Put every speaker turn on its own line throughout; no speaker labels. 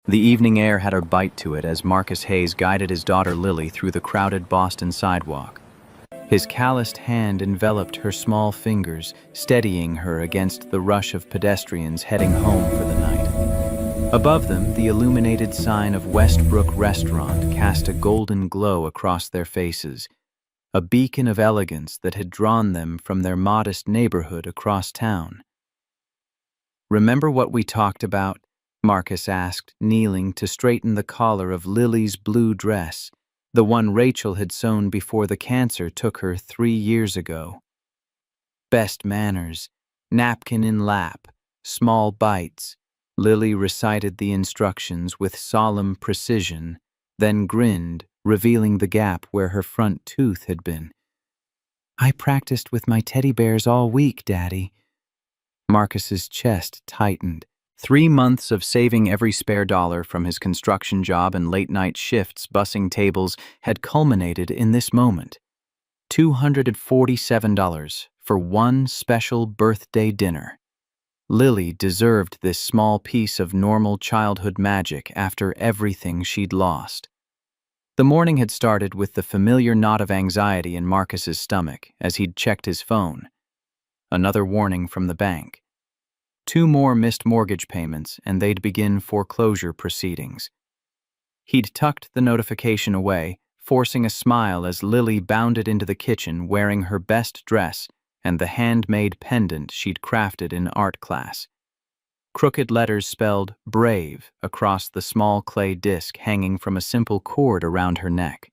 The evening air had a bite to it as Marcus Hayes guided his daughter Lily through the crowded Boston sidewalk. His calloused hand enveloped her small fingers, steadying her against the rush of pedestrians heading home for the night. Above them, the illuminated sign of Westbrook Restaurant cast a golden glow across their faces, a beacon of elegance that had drawn them from their modest neighborhood across town. "Remember what we talked about?" Marcus asked, kneeling to straighten the collar of Lily's blue dress, the one Rachel had sewn before the cancer took her 3 years ago. "Best manners, napkin in lap, small bites." Lily recited the instructions with solemn precision, then grinned, revealing the gap where her front tooth had been. "I practiced with my teddy bears all week, Daddy." Marcus's chest tightened. 3 months of saving every spare dollar from his construction job and late-night shifts bussing tables had culminated in this moment. $247 for one special birthday dinner. Lily deserved this small piece of normal childhood magic after everything she'd lost. The morning had started with the familiar knot of anxiety in Marcus's stomach as he'd checked his phone. Another warning from the bank. 2 more missed mortgage payments, and they'd begin foreclosure proceedings. He'd tucked the notification away, forcing a smile as Lily bounded into the kitchen wearing her best dress and the handmade pendant she'd crafted in art class. Crooked letters spelled "Brave" across the small clay disc hanging from a simple cord around her neck.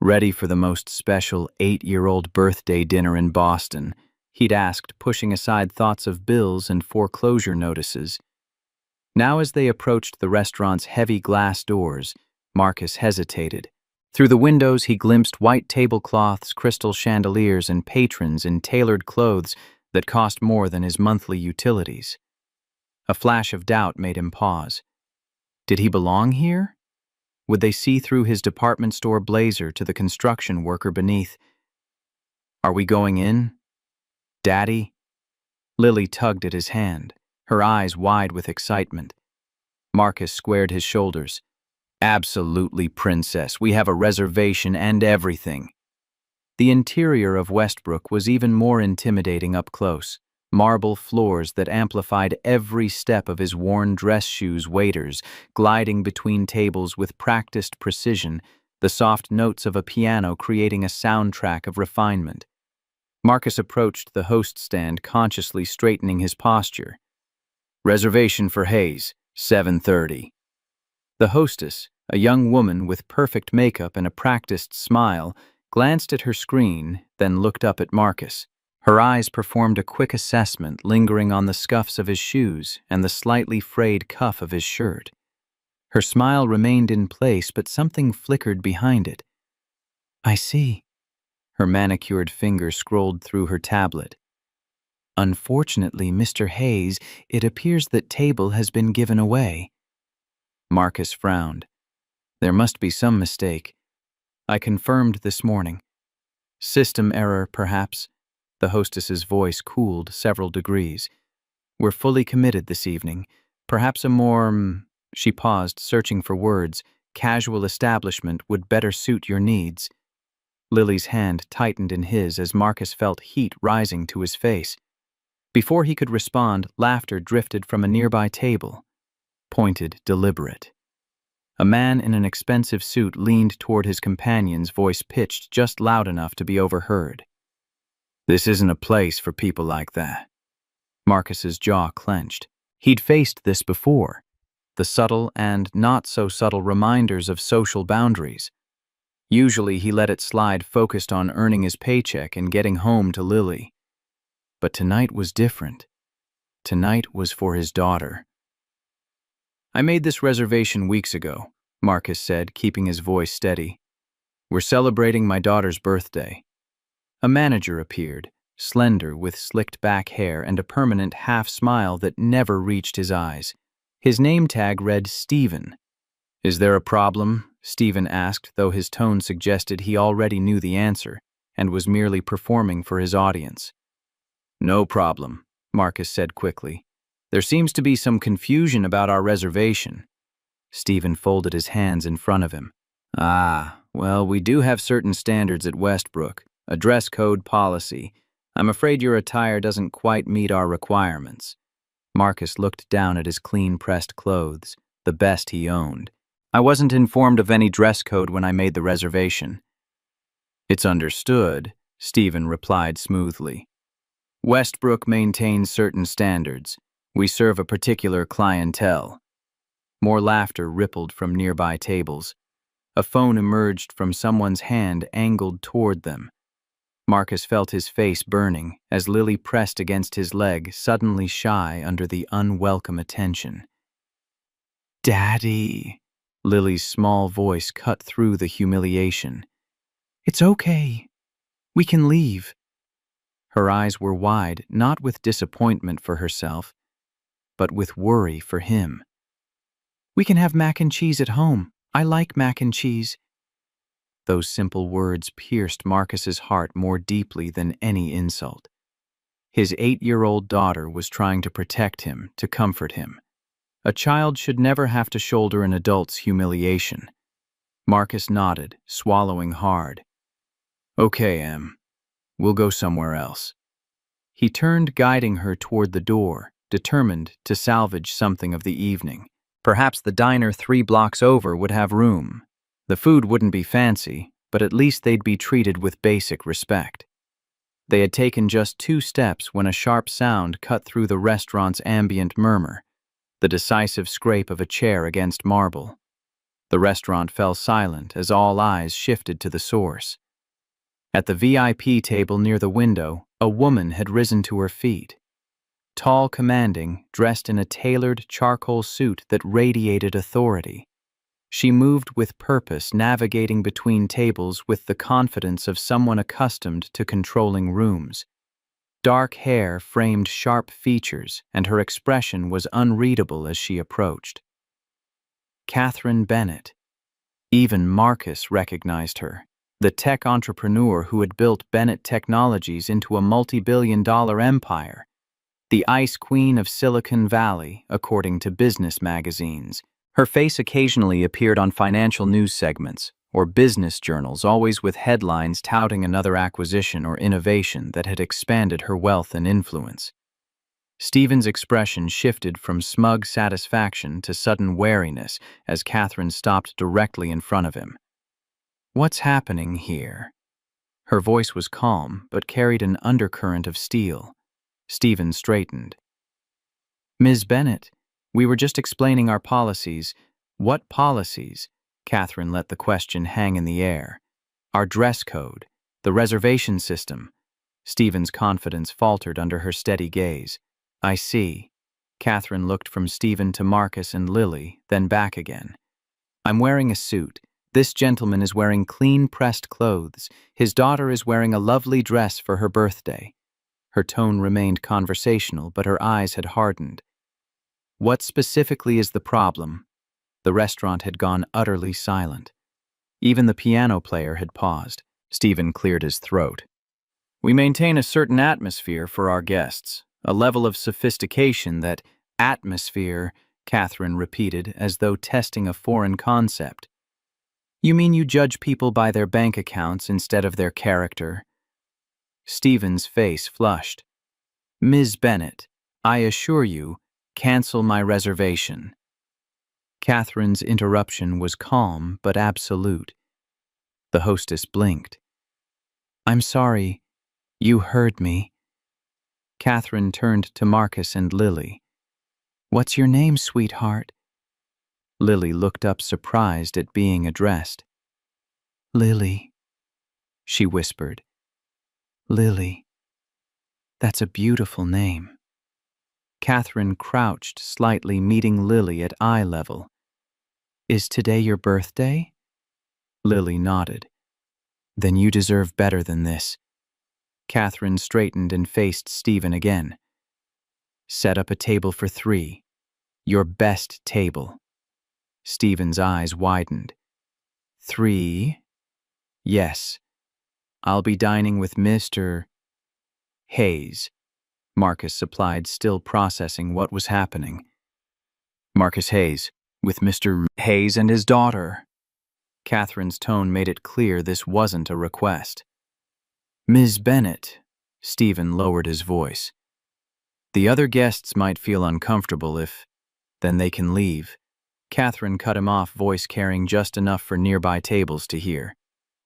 "Ready for the most special 8-year-old birthday dinner in Boston?" he'd asked, pushing aside thoughts of bills and foreclosure notices. Now as they approached the restaurant's heavy glass doors, Marcus hesitated. Through the windows he glimpsed white tablecloths, crystal chandeliers, and patrons in tailored clothes that cost more than his monthly utilities. A flash of doubt made him pause. Did he belong here? Would they see through his department store blazer to the construction worker beneath? "Are we going in, Daddy?" Lily tugged at his hand, her eyes wide with excitement. Marcus squared his shoulders. "Absolutely, Princess. We have a reservation and everything." The interior of Westbrook was even more intimidating up close. Marble floors that amplified every step of his worn dress shoes waiters, gliding between tables with practiced precision, the soft notes of a piano creating a soundtrack of refinement. Marcus approached the host stand, consciously straightening his posture. "Reservation for Hayes, 7:30. The hostess, a young woman with perfect makeup and a practiced smile, glanced at her screen, then looked up at Marcus. Her eyes performed a quick assessment, lingering on the scuffs of his shoes and the slightly frayed cuff of his shirt. Her smile remained in place, but something flickered behind it. "I see." Her manicured finger scrolled through her tablet. "Unfortunately, Mr. Hayes, it appears that table has been given away." Marcus frowned. "There must be some mistake. I confirmed this morning." "System error, perhaps." The hostess's voice cooled several degrees. "We're fully committed this evening. Perhaps a more," she paused, searching for words, "casual establishment would better suit your needs." Lily's hand tightened in his as Marcus felt heat rising to his face. Before he could respond, laughter drifted from a nearby table. Pointed, deliberate. A man in an expensive suit leaned toward his companion's, voice pitched just loud enough to be overheard. "This isn't a place for people like that." Marcus's jaw clenched. He'd faced this before. The subtle and not-so-subtle reminders of social boundaries. Usually he let it slide, focused on earning his paycheck and getting home to Lily. But tonight was different. Tonight was for his daughter. "I made this reservation weeks ago," Marcus said, keeping his voice steady. "We're celebrating my daughter's birthday." A manager appeared, slender with slicked back hair and a permanent half-smile that never reached his eyes. His name tag read Stephen. "Is there a problem?" Stephen asked, though his tone suggested he already knew the answer and was merely performing for his audience. "No problem," Marcus said quickly. There seems to be some confusion about our reservation. Stephen folded his hands in front of him. Ah, well, we do have certain standards at Westbrook, a dress code policy. I'm afraid your attire doesn't quite meet our requirements. Marcus looked down at his clean-pressed clothes, the best he owned. I wasn't informed of any dress code when I made the reservation. It's understood, Stephen replied smoothly. Westbrook maintains certain standards. We serve a particular clientele. More laughter rippled from nearby tables. A phone emerged from someone's hand angled toward them. Marcus felt his face burning as Lily pressed against his leg, suddenly shy under the unwelcome attention. Daddy, Lily's small voice cut through the humiliation. It's okay. We can leave. Her eyes were wide, not with disappointment for herself, but with worry for him. We can have mac and cheese at home. I like mac and cheese. Those simple words pierced Marcus's heart more deeply than any insult. His 8-year-old daughter was trying to protect him, to comfort him. A child should never have to shoulder an adult's humiliation. Marcus nodded, swallowing hard. Okay, Em. We'll go somewhere else. He turned, guiding her toward the door, determined to salvage something of the evening. Perhaps the diner 3 blocks over would have room. The food wouldn't be fancy, but at least they'd be treated with basic respect. They had taken just 2 steps when a sharp sound cut through the restaurant's ambient murmur, the decisive scrape of a chair against marble. The restaurant fell silent as all eyes shifted to the source. At the VIP table near the window, a woman had risen to her feet. Tall, commanding, dressed in a tailored charcoal suit that radiated authority. She moved with purpose, navigating between tables with the confidence of someone accustomed to controlling rooms. Dark hair framed sharp features, and her expression was unreadable as she approached. Catherine Bennett. Even Marcus recognized her, the tech entrepreneur who had built Bennett Technologies into a multi-billion-dollar empire. The Ice Queen of Silicon Valley, according to business magazines. Her face occasionally appeared on financial news segments or business journals, always with headlines touting another acquisition or innovation that had expanded her wealth and influence. Stephen's expression shifted from smug satisfaction to sudden wariness as Catherine stopped directly in front of him. What's happening here? Her voice was calm, but carried an undercurrent of steel. Stephen straightened. Ms. Bennett, we were just explaining our policies. What policies? Catherine let the question hang in the air. Our dress code, the reservation system. Stephen's confidence faltered under her steady gaze. I see. Catherine looked from Stephen to Marcus and Lily, then back again. I'm wearing a suit. This gentleman is wearing clean-pressed clothes. His daughter is wearing a lovely dress for her birthday. Her tone remained conversational, but her eyes had hardened. What specifically is the problem? The restaurant had gone utterly silent. Even the piano player had paused. Stephen cleared his throat. We maintain a certain atmosphere for our guests, a level of sophistication that atmosphere, Catherine repeated, as though testing a foreign concept. You mean you judge people by their bank accounts instead of their character? Stephen's face flushed. Ms. Bennett, I assure you, cancel my reservation. Catherine's interruption was calm but absolute. The hostess blinked. I'm sorry. You heard me. Catherine turned to Marcus and Lily. What's your name, sweetheart? Lily looked up surprised at being addressed. Lily, she whispered. Lily. That's a beautiful name. Catherine crouched slightly, meeting Lily at eye level. Is today your birthday? Lily nodded. Then you deserve better than this. Catherine straightened and faced Stephen again. Set up a table for 3. Your best table. Stephen's eyes widened. 3? Yes. I'll be dining with Mr. Hayes. Marcus supplied, still processing what was happening. Marcus Hayes, with Mr. Hayes and his daughter. Catherine's tone made it clear this wasn't a request. Ms. Bennett. Stephen lowered his voice. The other guests might feel uncomfortable if, then they can leave. Catherine cut him off, voice carrying just enough for nearby tables to hear.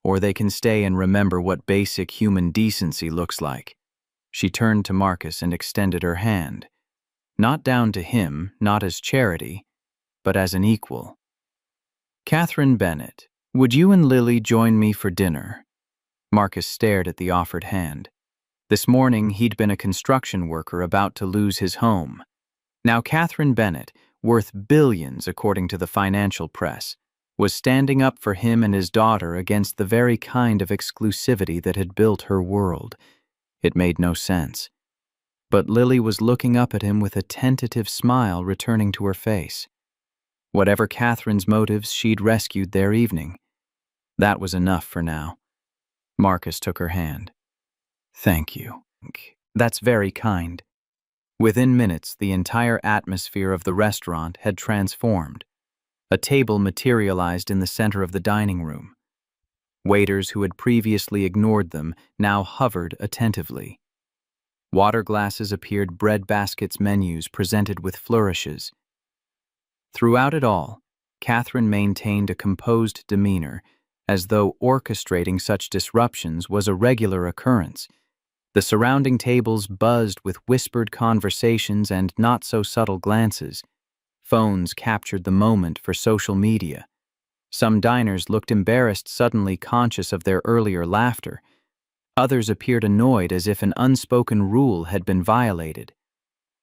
Or they can stay and remember what basic human decency looks like. She turned to Marcus and extended her hand. Not down to him, not as charity, but as an equal. Catherine Bennett, would you and Lily join me for dinner? Marcus stared at the offered hand. This morning he'd been a construction worker about to lose his home. Now Catherine Bennett, worth billions according to the financial press, was standing up for him and his daughter against the very kind of exclusivity that had built her world. It made no sense. But Lily was looking up at him with a tentative smile returning to her face. Whatever Catherine's motives, she'd rescued their evening. That was enough for now. Marcus took her hand. Thank you. That's very kind. Within minutes, the entire atmosphere of the restaurant had transformed. A table materialized in the center of the dining room. Waiters who had previously ignored them now hovered attentively. Water glasses appeared, bread baskets, menus presented with flourishes. Throughout it all, Catherine maintained a composed demeanor, as though orchestrating such disruptions was a regular occurrence. The surrounding tables buzzed with whispered conversations and not-so-subtle glances. Phones captured the moment for social media. Some diners looked embarrassed, suddenly conscious of their earlier laughter. Others appeared annoyed, as if an unspoken rule had been violated.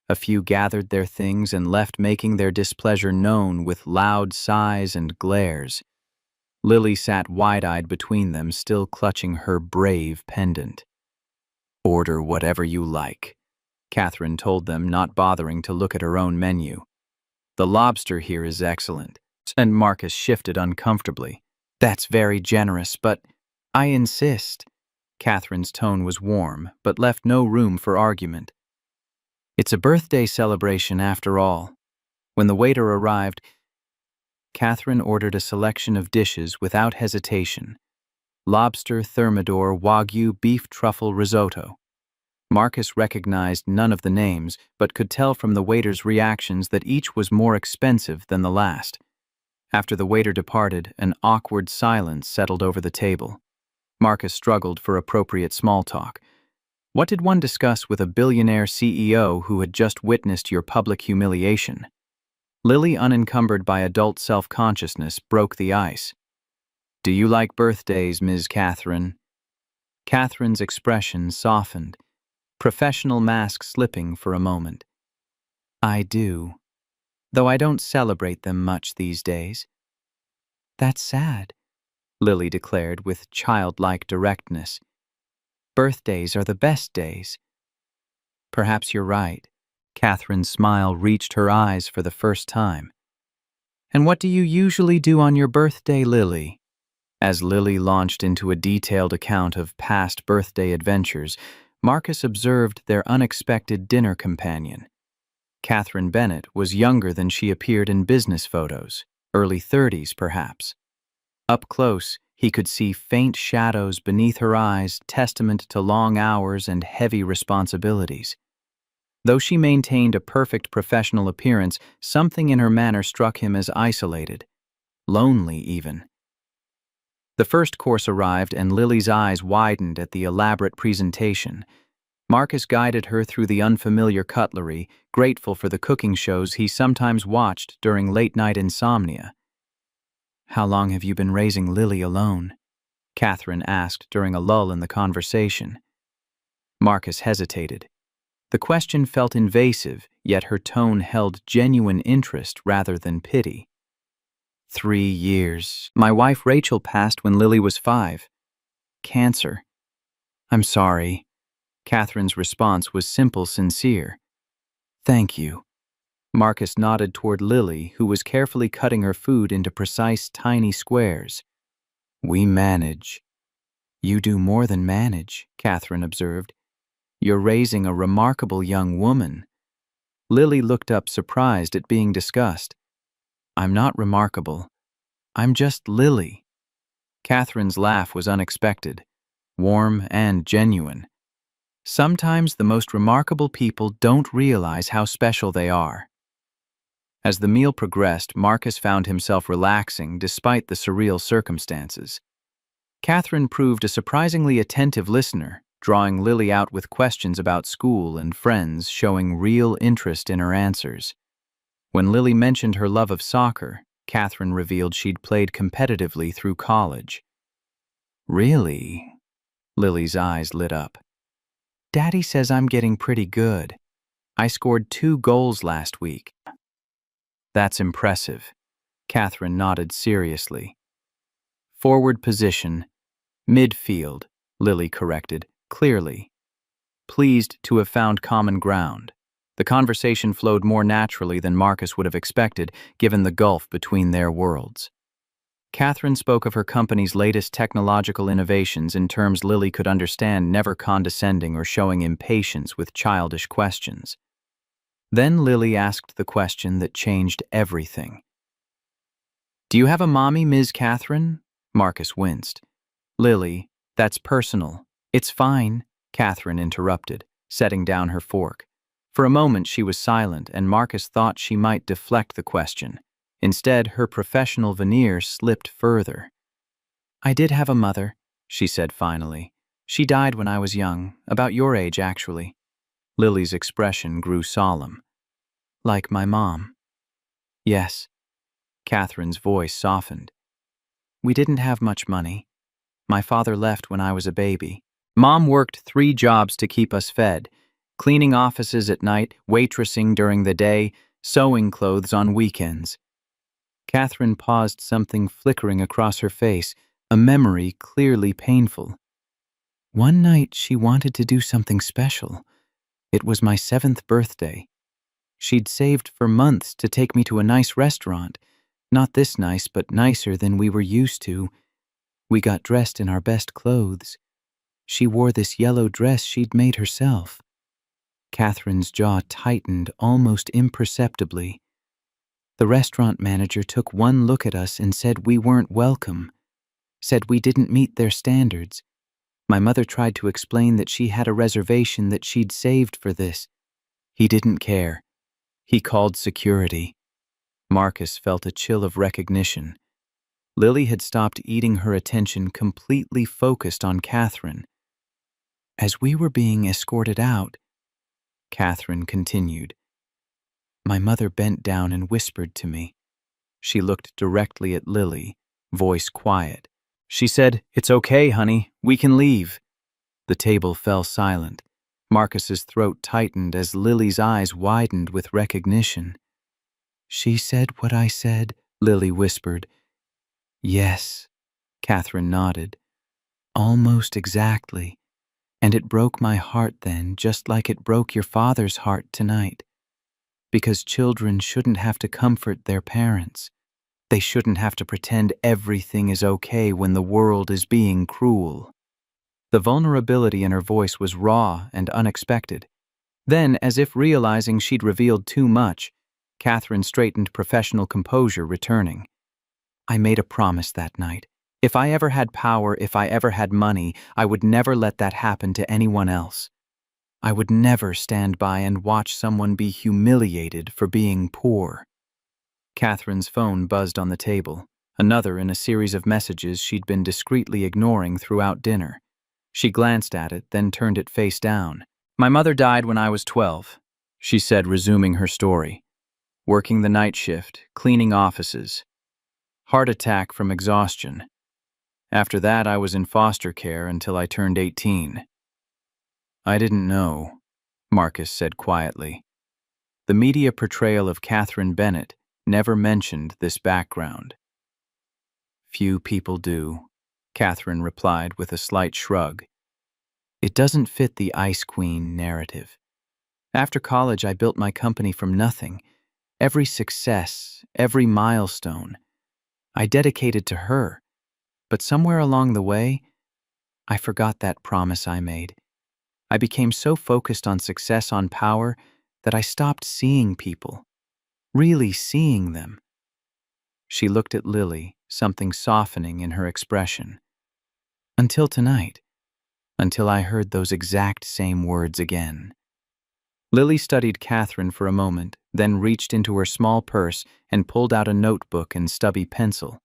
A few gathered their things and left, making their displeasure known with loud sighs and glares. Lily sat wide-eyed between them, still clutching her brave pendant. Order whatever you like, Catherine told them, not bothering to look at her own menu. The lobster here is excellent. And Marcus shifted uncomfortably. That's very generous, but I insist. Catherine's tone was warm, but left no room for argument. It's a birthday celebration after all. When the waiter arrived, Catherine ordered a selection of dishes without hesitation. Lobster, thermidor, wagyu, beef truffle, risotto. Marcus recognized none of the names, but could tell from the waiter's reactions that each was more expensive than the last. After the waiter departed, an awkward silence settled over the table. Marcus struggled for appropriate small talk. What did one discuss with a billionaire CEO who had just witnessed your public humiliation? Lily, unencumbered by adult self-consciousness, broke the ice. Do you like birthdays, Ms. Catherine? Catherine's expression softened, professional mask slipping for a moment. I do, though I don't celebrate them much these days. That's sad, Lily declared with childlike directness. Birthdays are the best days. Perhaps you're right. Catherine's smile reached her eyes for the first time. And what do you usually do on your birthday, Lily? As Lily launched into a detailed account of past birthday adventures, Marcus observed their unexpected dinner companion. Catherine Bennett was younger than she appeared in business photos, early 30s perhaps. Up close, he could see faint shadows beneath her eyes, testament to long hours and heavy responsibilities. Though she maintained a perfect professional appearance, something in her manner struck him as isolated, lonely even. The first course arrived, and Lily's eyes widened at the elaborate presentation. Marcus guided her through the unfamiliar cutlery, grateful for the cooking shows he sometimes watched during late-night insomnia. How long have you been raising Lily alone? Catherine asked during a lull in the conversation. Marcus hesitated. The question felt invasive, yet her tone held genuine interest rather than pity. 3 years. My wife Rachel passed when Lily was 5. Cancer. I'm sorry. Catherine's response was simple, sincere. Thank you. Marcus nodded toward Lily, who was carefully cutting her food into precise, tiny squares. We manage. You do more than manage, Catherine observed. You're raising a remarkable young woman." Lily looked up surprised at being discussed. "I'm not remarkable. I'm just Lily." Catherine's laugh was unexpected, warm and genuine. Sometimes the most remarkable people don't realize how special they are. As the meal progressed, Marcus found himself relaxing despite the surreal circumstances. Catherine proved a surprisingly attentive listener, drawing Lily out with questions about school and friends, showing real interest in her answers. When Lily mentioned her love of soccer, Catherine revealed she'd played competitively through college. "Really?" Lily's eyes lit up. "Daddy says I'm getting pretty good. I scored 2 goals last week." "That's impressive." Catherine nodded seriously. "Forward position, midfield," Lily corrected, clearly. Pleased to have found common ground. The conversation flowed more naturally than Marcus would have expected, given the gulf between their worlds. Catherine spoke of her company's latest technological innovations in terms Lily could understand, never condescending or showing impatience with childish questions. Then Lily asked the question that changed everything. "Do you have a mommy, Ms. Catherine?" Marcus winced. "Lily, that's personal." "It's fine," Catherine interrupted, setting down her fork. For a moment she was silent, and Marcus thought she might deflect the question. Instead, her professional veneer slipped further. "I did have a mother," she said finally. "She died when I was young, about your age, actually." Lily's expression grew solemn. "Like my mom." "Yes." Catherine's voice softened. "We didn't have much money. My father left when I was a baby. Mom worked 3 jobs to keep us fed, cleaning offices at night, waitressing during the day, sewing clothes on weekends." Catherine paused, something flickering across her face, a memory clearly painful. "One night she wanted to do something special. It was my 7th birthday. She'd saved for months to take me to a nice restaurant. Not this nice, but nicer than we were used to. We got dressed in our best clothes. She wore this yellow dress she'd made herself." Catherine's jaw tightened almost imperceptibly. "The restaurant manager took one look at us and said we weren't welcome. Said we didn't meet their standards. My mother tried to explain that she had a reservation that she'd saved for this. He didn't care. He called security." Marcus felt a chill of recognition. Lily had stopped eating, her attention completely focused on Catherine. "As we were being escorted out," Catherine continued, "my mother bent down and whispered to me." She looked directly at Lily, voice quiet. She said, "It's okay, honey. We can leave." The table fell silent. Marcus's throat tightened as Lily's eyes widened with recognition. "She said what I said," Lily whispered. "Yes," Catherine nodded. "Almost exactly. And it broke my heart then, just like it broke your father's heart tonight. Because children shouldn't have to comfort their parents. They shouldn't have to pretend everything is okay when the world is being cruel." The vulnerability in her voice was raw and unexpected. Then, as if realizing she'd revealed too much, Catherine straightened, professional composure returning. "I made a promise that night. If I ever had power, if I ever had money, I would never let that happen to anyone else. I would never stand by and watch someone be humiliated for being poor." Catherine's phone buzzed on the table, another in a series of messages she'd been discreetly ignoring throughout dinner. She glanced at it, then turned it face down. "My mother died when I was 12, she said, resuming her story. "Working the night shift, cleaning offices. Heart attack from exhaustion. After that, I was in foster care until I turned 18. "I didn't know," Marcus said quietly. The media portrayal of Catherine Bennett never mentioned this background. "Few people do," Catherine replied with a slight shrug. "It doesn't fit the Ice Queen narrative. After college, I built my company from nothing. Every success, every milestone, I dedicated to her. But somewhere along the way, I forgot that promise I made. I became so focused on success, on power, that I stopped seeing people, really seeing them. She looked at Lily, something softening in her expression. Until tonight, until I heard those exact same words again. Lily studied Catherine for a moment, then reached into her small purse and pulled out a notebook and stubby pencil.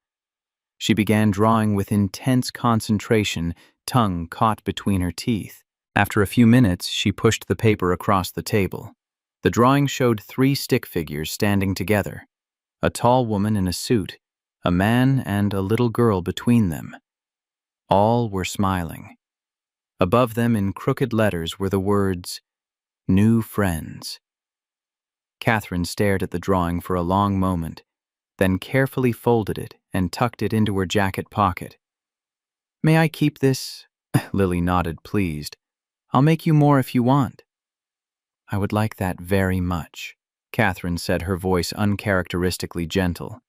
She began drawing with intense concentration, tongue caught between her teeth. After a few minutes, she pushed the paper across the table. The drawing showed 3 stick figures standing together: a tall woman in a suit, a man, and a little girl between them. All were smiling. Above them in crooked letters were the words, "New Friends." Catherine stared at the drawing for a long moment, then carefully folded it and tucked it into her jacket pocket. "May I keep this?" Lily nodded, pleased. "I'll make you more if you want." "I would like that very much," Catherine said, her voice uncharacteristically gentle.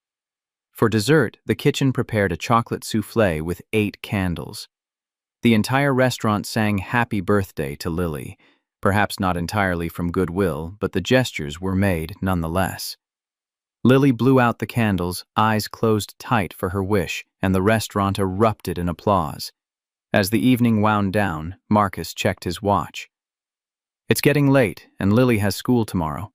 For dessert, the kitchen prepared a chocolate soufflé with 8 candles. The entire restaurant sang happy birthday to Lily, perhaps not entirely from goodwill, but the gestures were made nonetheless. Lily blew out the candles, eyes closed tight for her wish, and the restaurant erupted in applause. As the evening wound down, Marcus checked his watch. "It's getting late, and Lily has school tomorrow."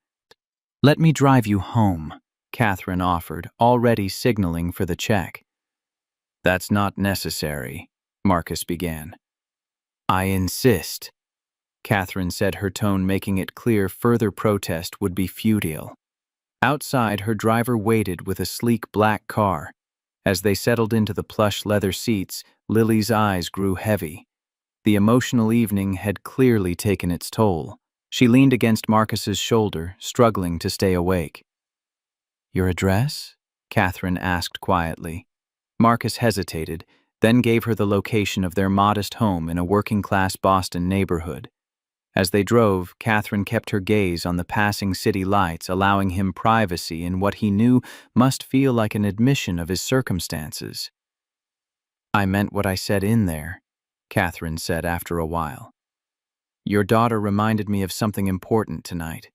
"Let me drive you home," Catherine offered, already signaling for the check. "That's not necessary," Marcus began. "I insist," Catherine said, her tone making it clear further protest would be futile. Outside, her driver waited with a sleek black car. As they settled into the plush leather seats, Lily's eyes grew heavy. The emotional evening had clearly taken its toll. She leaned against Marcus's shoulder, struggling to stay awake. "Your address?" Catherine asked quietly. Marcus hesitated, then gave her the location of their modest home in a working-class Boston neighborhood. As they drove, Catherine kept her gaze on the passing city lights, allowing him privacy in what he knew must feel like an admission of his circumstances. "I meant what I said in there," Catherine said after a while. "Your daughter reminded me of something important tonight."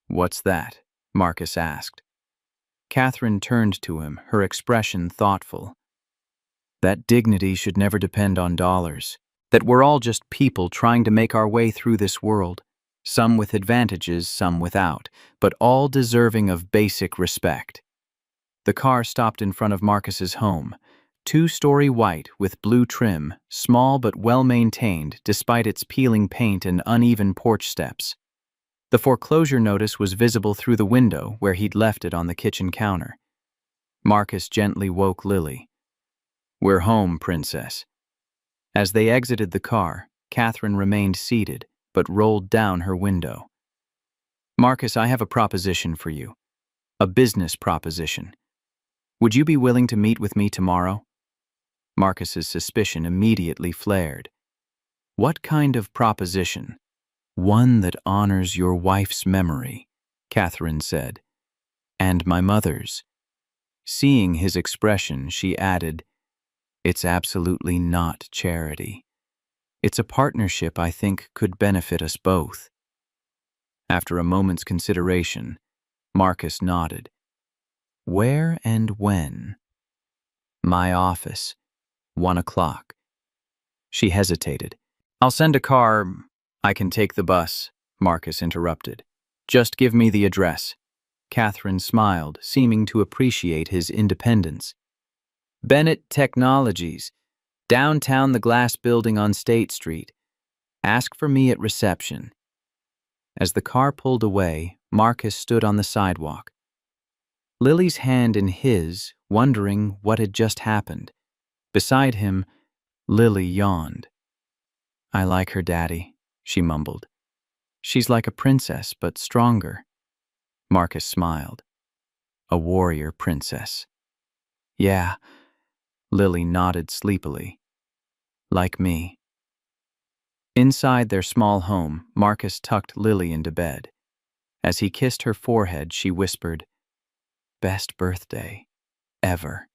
"What's that?" Marcus asked. Catherine turned to him, her expression thoughtful. "That dignity should never depend on dollars. That we're all just people trying to make our way through this world, some with advantages, some without, but all deserving of basic respect." The car stopped in front of Marcus's home, 2-story white with blue trim, small but well-maintained despite its peeling paint and uneven porch steps. The foreclosure notice was visible through the window where he'd left it on the kitchen counter. Marcus gently woke Lily. "We're home, Princess." As they exited the car, Catherine remained seated, but rolled down her window. "Marcus, I have a proposition for you. A business proposition. Would you be willing to meet with me tomorrow?" Marcus's suspicion immediately flared. "What kind of proposition?" "One that honors your wife's memory," Catherine said. "And my mother's." Seeing his expression, she added, "It's absolutely not charity. It's a partnership I think could benefit us both." After a moment's consideration, Marcus nodded. "Where and when?" "My office, 1 o'clock. She hesitated. "I'll send a car. I can take the bus," Marcus interrupted. "Just give me the address." Catherine smiled, seeming to appreciate his independence. "Bennett Technologies, downtown, the glass building on State Street. Ask for me at reception." As the car pulled away, Marcus stood on the sidewalk. Lily's hand in his, wondering what had just happened. Beside him, Lily yawned. "I like her, Daddy," she mumbled. "She's like a princess, but stronger." Marcus smiled. "A warrior princess." "Yeah," Lily nodded sleepily. "Like me." Inside their small home, Marcus tucked Lily into bed. As he kissed her forehead, she whispered, "Best birthday ever,"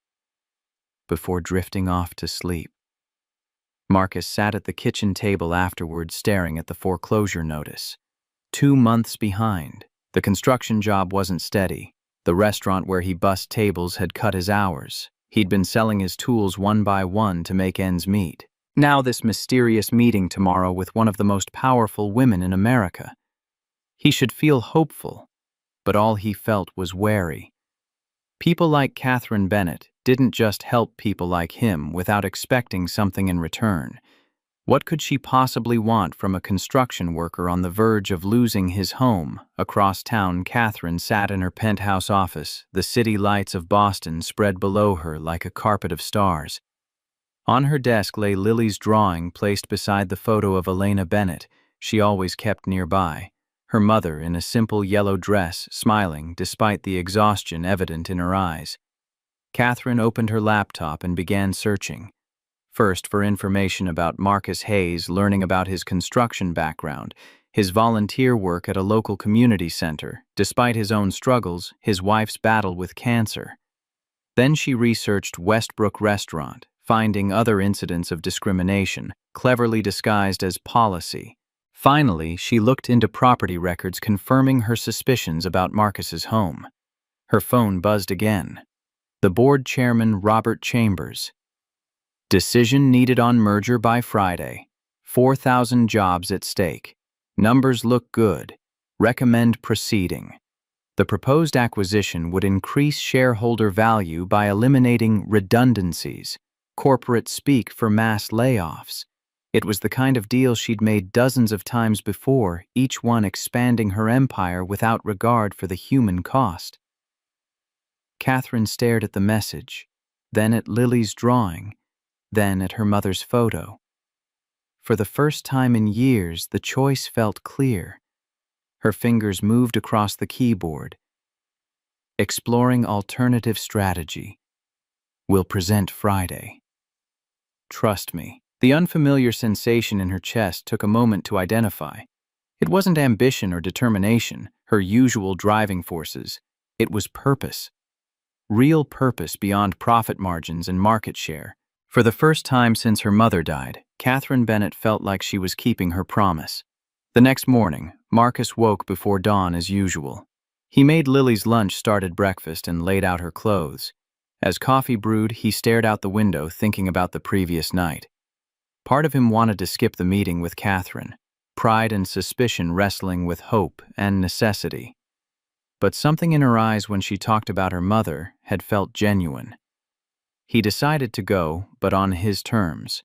before drifting off to sleep. Marcus sat at the kitchen table afterward, staring at the foreclosure notice. 2 months behind. The construction job wasn't steady. The restaurant where he bussed tables had cut his hours. He'd been selling his tools one by one to make ends meet. Now this mysterious meeting tomorrow with one of the most powerful women in America. He should feel hopeful, but all he felt was wary. People like Catherine Bennett didn't just help people like him without expecting something in return. What could she possibly want from a construction worker on the verge of losing his home? Across town, Catherine sat in her penthouse office, the city lights of Boston spread below her like a carpet of stars. On her desk lay Lily's drawing placed beside the photo of Elena Bennett she always kept nearby, her mother in a simple yellow dress, smiling despite the exhaustion evident in her eyes. Catherine opened her laptop and began searching. First for information about Marcus Hayes, learning about his construction background, his volunteer work at a local community center, despite his own struggles, his wife's battle with cancer. Then she researched Westbrook Restaurant, finding other incidents of discrimination, cleverly disguised as policy. Finally, she looked into property records confirming her suspicions about Marcus's home. Her phone buzzed again. The board chairman, Robert Chambers. Decision needed on merger by Friday. 4,000 jobs at stake. Numbers look good. Recommend proceeding. The proposed acquisition would increase shareholder value by eliminating redundancies, corporate speak for mass layoffs. It was the kind of deal she'd made dozens of times before, each one expanding her empire without regard for the human cost. Catherine stared at the message, then at Lily's drawing, then at her mother's photo. For the first time in years, the choice felt clear. Her fingers moved across the keyboard. Exploring alternative strategy. Will present Friday. Trust me. The unfamiliar sensation in her chest took a moment to identify. It wasn't ambition or determination, her usual driving forces. It was purpose. Real purpose beyond profit margins and market share. For the first time since her mother died, Catherine Bennett felt like she was keeping her promise. The next morning, Marcus woke before dawn as usual. He made Lily's lunch, started breakfast, and laid out her clothes. As coffee brewed, he stared out the window, thinking about the previous night. Part of him wanted to skip the meeting with Catherine, pride and suspicion wrestling with hope and necessity. But something in her eyes when she talked about her mother had felt genuine. He decided to go, but on his terms.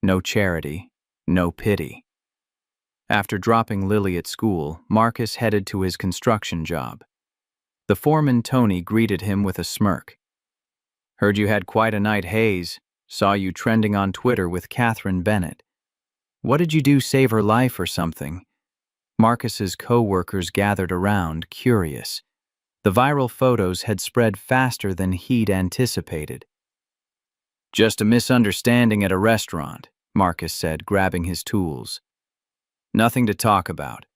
No charity, no pity. After dropping Lily at school, Marcus headed to his construction job. The foreman, Tony, greeted him with a smirk. Heard you had quite a night, Hayes. Saw you trending on Twitter with Catherine Bennett. What did you do, save her life or something? Marcus's co-workers gathered around, curious. The viral photos had spread faster than he'd anticipated. Just a misunderstanding at a restaurant, Marcus said, grabbing his tools. Nothing to talk about.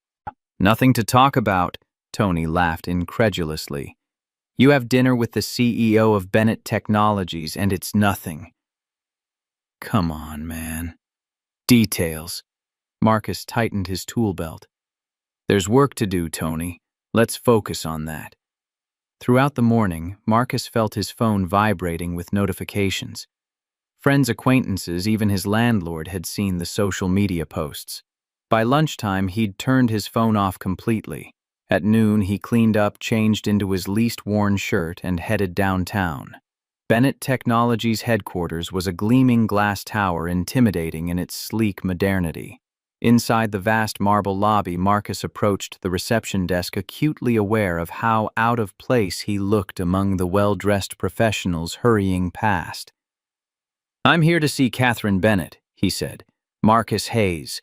Nothing to talk about, Tony laughed incredulously. You have dinner with the CEO of Bennett Technologies and it's nothing. Come on, man. Details. Marcus tightened his tool belt. There's work to do, Tony. Let's focus on that. Throughout the morning, Marcus felt his phone vibrating with notifications. Friends, acquaintances, even his landlord had seen the social media posts. By lunchtime, he'd turned his phone off completely. At noon, he cleaned up, changed into his least worn shirt, and headed downtown. Bennett Technologies' headquarters was a gleaming glass tower, intimidating in its sleek modernity. Inside the vast marble lobby, Marcus approached the reception desk, acutely aware of how out of place he looked among the well-dressed professionals hurrying past. I'm here to see Catherine Bennett, he said. Marcus Hayes.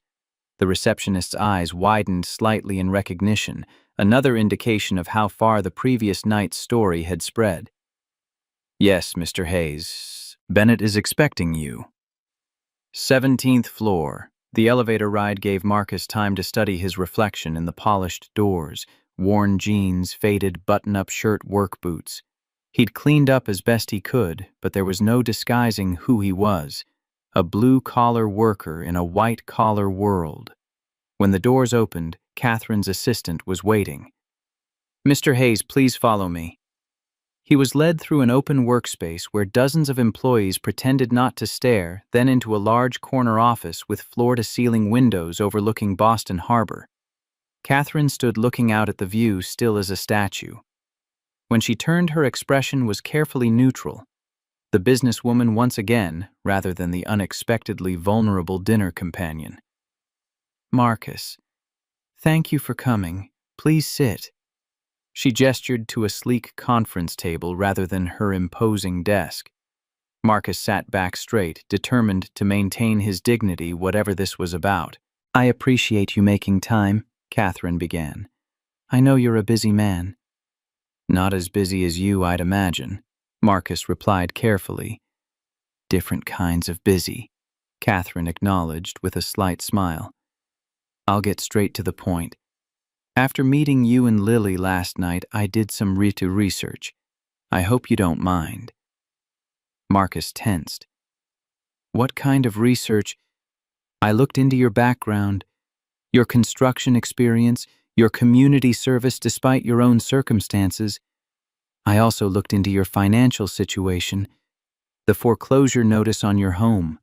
The receptionist's eyes widened slightly in recognition, another indication of how far the previous night's story had spread. Yes, Mr. Hayes. Bennett is expecting you. 17th floor. The elevator ride gave Marcus time to study his reflection in the polished doors, worn jeans, faded button-up shirt, work boots. He'd cleaned up as best he could, but there was no disguising who he was. a blue-collar worker in a white-collar world. When the doors opened, Catherine's assistant was waiting. "Mr. Hayes, please follow me." He was led through an open workspace where dozens of employees pretended not to stare, then into a large corner office with floor-to-ceiling windows overlooking Boston Harbor. Catherine stood looking out at the view, still as a statue. When she turned, her expression was carefully neutral. The businesswoman once again, rather than the unexpectedly vulnerable dinner companion. "Marcus, thank you for coming. Please sit." She gestured to a sleek conference table rather than her imposing desk. Marcus sat back straight, determined to maintain his dignity whatever this was about. "I appreciate you making time," Catherine began. "I know you're a busy man." "Not as busy as you, I'd imagine," Marcus replied carefully. "Different kinds of busy," Catherine acknowledged with a slight smile. "I'll get straight to the point. After meeting you and Lily last night, I did some research. I hope you don't mind." Marcus tensed. "What kind of research?" "I looked into your background, your construction experience, your community service despite your own circumstances. I also looked into your financial situation, the foreclosure notice on your home."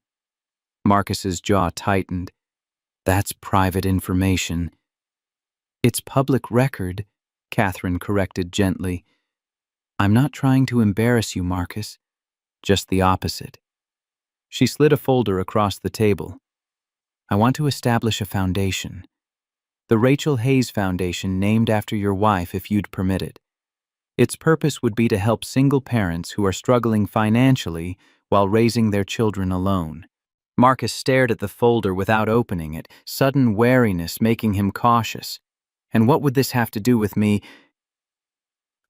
Marcus's jaw tightened. "That's private information." "It's public record," Catherine corrected gently. "I'm not trying to embarrass you, Marcus. Just the opposite." She slid a folder across the table. "I want to establish a foundation. The Rachel Hayes Foundation, named after your wife, if you'd permit it. Its purpose would be to help single parents who are struggling financially while raising their children alone." Marcus stared at the folder without opening it, sudden wariness making him cautious. "And what would this have to do with me?"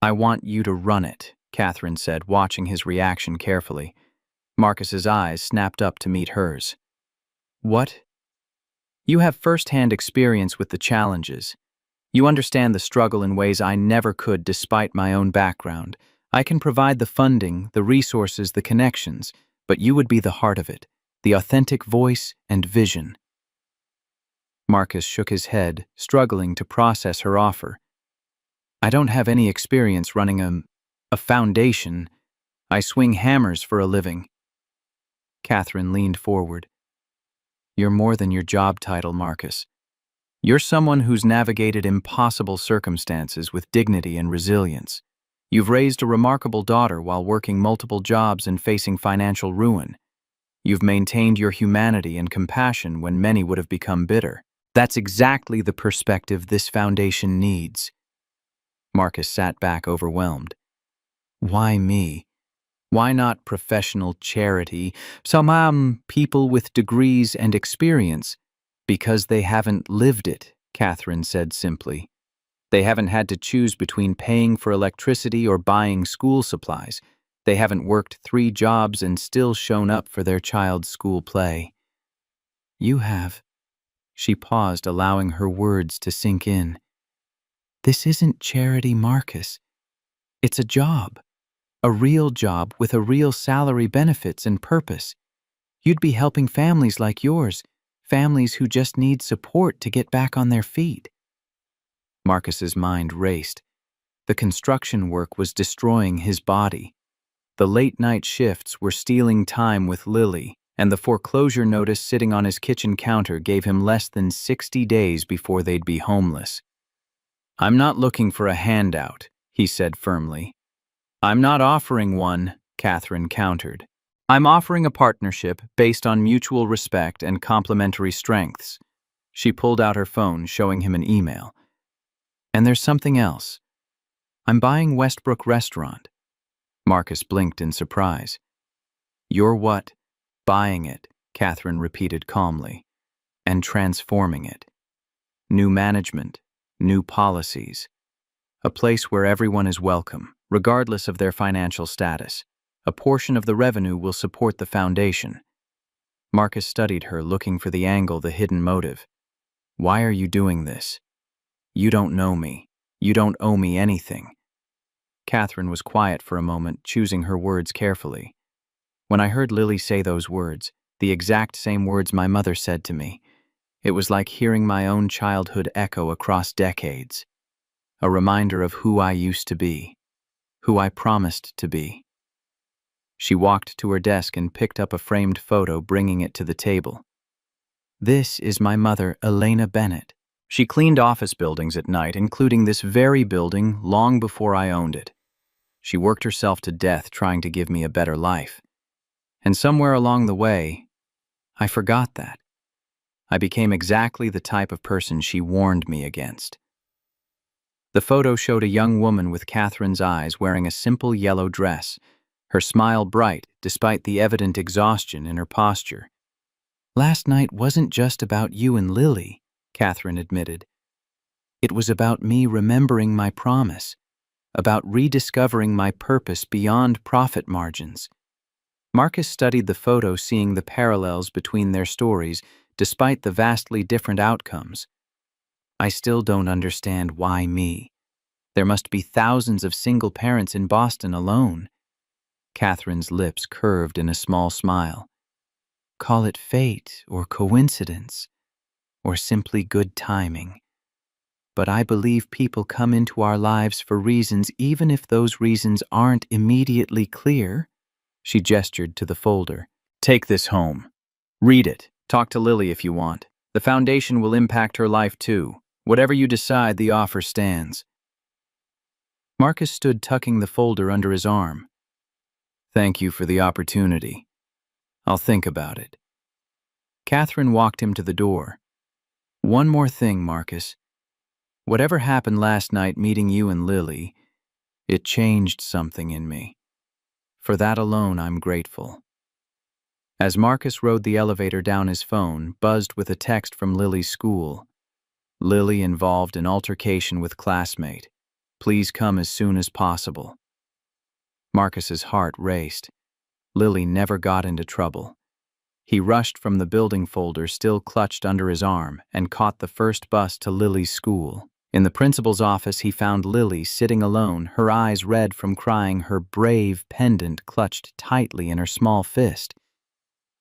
"I want you to run it," Catherine said, watching his reaction carefully. Marcus's eyes snapped up to meet hers. "What?" "You have first-hand experience with the challenges. You understand the struggle in ways I never could despite my own background. I can provide the funding, the resources, the connections, but you would be the heart of it, the authentic voice and vision." Marcus shook his head, struggling to process her offer. "I don't have any experience running a foundation. I swing hammers for a living." Catherine leaned forward. "You're more than your job title, Marcus. You're someone who's navigated impossible circumstances with dignity and resilience. You've raised a remarkable daughter while working multiple jobs and facing financial ruin. You've maintained your humanity and compassion when many would have become bitter. That's exactly the perspective this foundation needs." Marcus sat back overwhelmed. "Why me? Why not professional charity? Some people with degrees and experience." "Because they haven't lived it," Catherine said simply. "They haven't had to choose between paying for electricity or buying school supplies. They haven't worked 3 jobs and still shown up for their child's school play." "You have." She paused, allowing her words to sink in. "This isn't charity, Marcus. It's a job. A real job with a real salary, benefits, and purpose. You'd be helping families like yours, families who just need support to get back on their feet." Marcus's mind raced. The construction work was destroying his body. The late-night shifts were stealing time with Lily, and the foreclosure notice sitting on his kitchen counter gave him less than 60 days before they'd be homeless. "I'm not looking for a handout," he said firmly. "I'm not offering one," Catherine countered. "I'm offering a partnership based on mutual respect and complementary strengths." She pulled out her phone, showing him an email. "And there's something else. I'm buying Westbrook Restaurant." Marcus blinked in surprise. "You're what?" "Buying it," Catherine repeated calmly, "and transforming it. New management, new policies. A place where everyone is welcome, regardless of their financial status. A portion of the revenue will support the foundation." Marcus studied her, looking for the angle, the hidden motive. "Why are you doing this? You don't know me. You don't owe me anything." Catherine was quiet for a moment, choosing her words carefully. "When I heard Lily say those words, The exact same words my mother said to me. It was like hearing my own childhood echo across decades. A reminder of who I used to be, who I promised to be. She walked to her desk and picked up a framed photo, bringing it to the table. This is my mother, Elena Bennett. She cleaned office buildings at night, including this very building, long before I owned it. She worked herself to death trying to give me a better life. And somewhere along the way, I forgot that. I became exactly the type of person she warned me against. The photo showed a young woman with Catherine's eyes wearing a simple yellow dress, her smile bright despite the evident exhaustion in her posture. Last night wasn't just about you and Lily, Catherine admitted. It was about me remembering my promise, about rediscovering my purpose beyond profit margins. Marcus studied the photo, seeing the parallels between their stories, despite the vastly different outcomes. I still don't understand why me. There must be thousands of single parents in Boston alone. Catherine's lips curved in a small smile. Call it fate or coincidence, or simply good timing. But I believe people come into our lives for reasons, even if those reasons aren't immediately clear. She gestured to the folder. Take this home. Read it. Talk to Lily if you want. The foundation will impact her life too. Whatever you decide, the offer stands. Marcus stood tucking the folder under his arm. Thank you for the opportunity. I'll think about it. Catherine walked him to the door. One more thing, Marcus. Whatever happened last night meeting you and Lily, it changed something in me. For that alone, I'm grateful. As Marcus rode the elevator down, his phone buzzed with a text from Lily's school. Lily involved in altercation with classmate. Please come as soon as possible. Marcus's heart raced. Lily never got into trouble. He rushed from the building folder still clutched under his arm and caught the first bus to Lily's school. In the principal's office, he found Lily sitting alone, her eyes red from crying, her brave pendant clutched tightly in her small fist.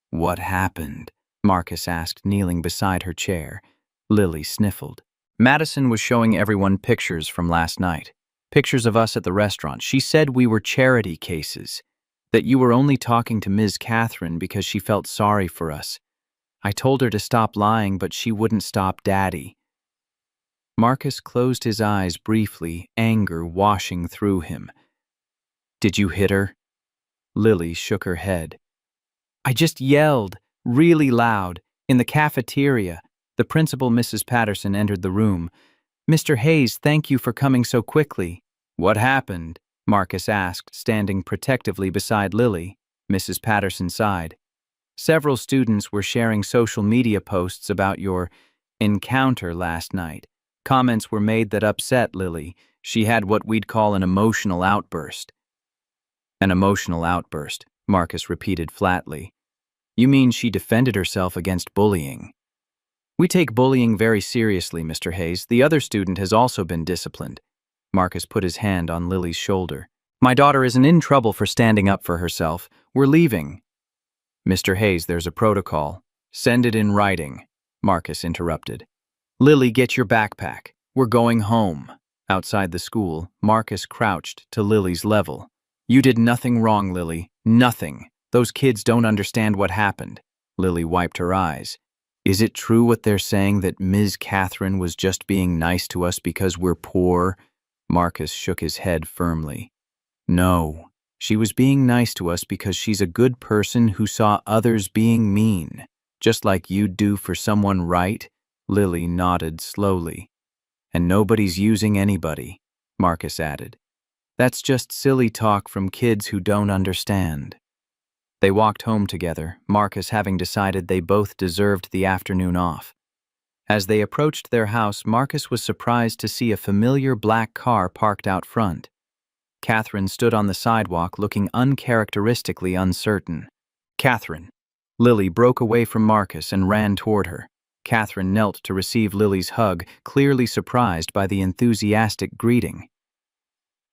What happened? Marcus asked, kneeling beside her chair. Lily sniffled. Madison was showing everyone pictures from last night. Pictures of us at the restaurant. She said we were charity cases, that you were only talking to Ms. Catherine because she felt sorry for us. I told her to stop lying, but she wouldn't stop Daddy. Marcus closed his eyes briefly, anger washing through him. Did you hit her? Lily shook her head. I just yelled, really loud, in the cafeteria. The principal, Mrs. Patterson, entered the room. Mr. Hayes, thank you for coming so quickly. What happened? Marcus asked, standing protectively beside Lily. Mrs. Patterson sighed. Several students were sharing social media posts about your encounter last night. Comments were made that upset Lily. She had what we'd call an emotional outburst. An emotional outburst, Marcus repeated flatly. You mean she defended herself against bullying? We take bullying very seriously, Mr. Hayes. The other student has also been disciplined. Marcus put his hand on Lily's shoulder. My daughter isn't in trouble for standing up for herself. We're leaving. Mr. Hayes, there's a protocol. Send it in writing, Marcus interrupted. Lily, get your backpack. We're going home. Outside the school, Marcus crouched to Lily's level. You did nothing wrong, Lily. Nothing. Those kids don't understand what happened. Lily wiped her eyes. Is it true what they're saying, that Ms. Catherine was just being nice to us because we're poor? Marcus shook his head firmly. No, she was being nice to us because she's a good person who saw others being mean, just like you'd do for someone, right? Lily nodded slowly. And nobody's using anybody, Marcus added. That's just silly talk from kids who don't understand. They walked home together, Marcus having decided they both deserved the afternoon off. As they approached their house, Marcus was surprised to see a familiar black car parked out front. Catherine stood on the sidewalk looking uncharacteristically uncertain. Catherine. Lily broke away from Marcus and ran toward her. Catherine knelt to receive Lily's hug, clearly surprised by the enthusiastic greeting.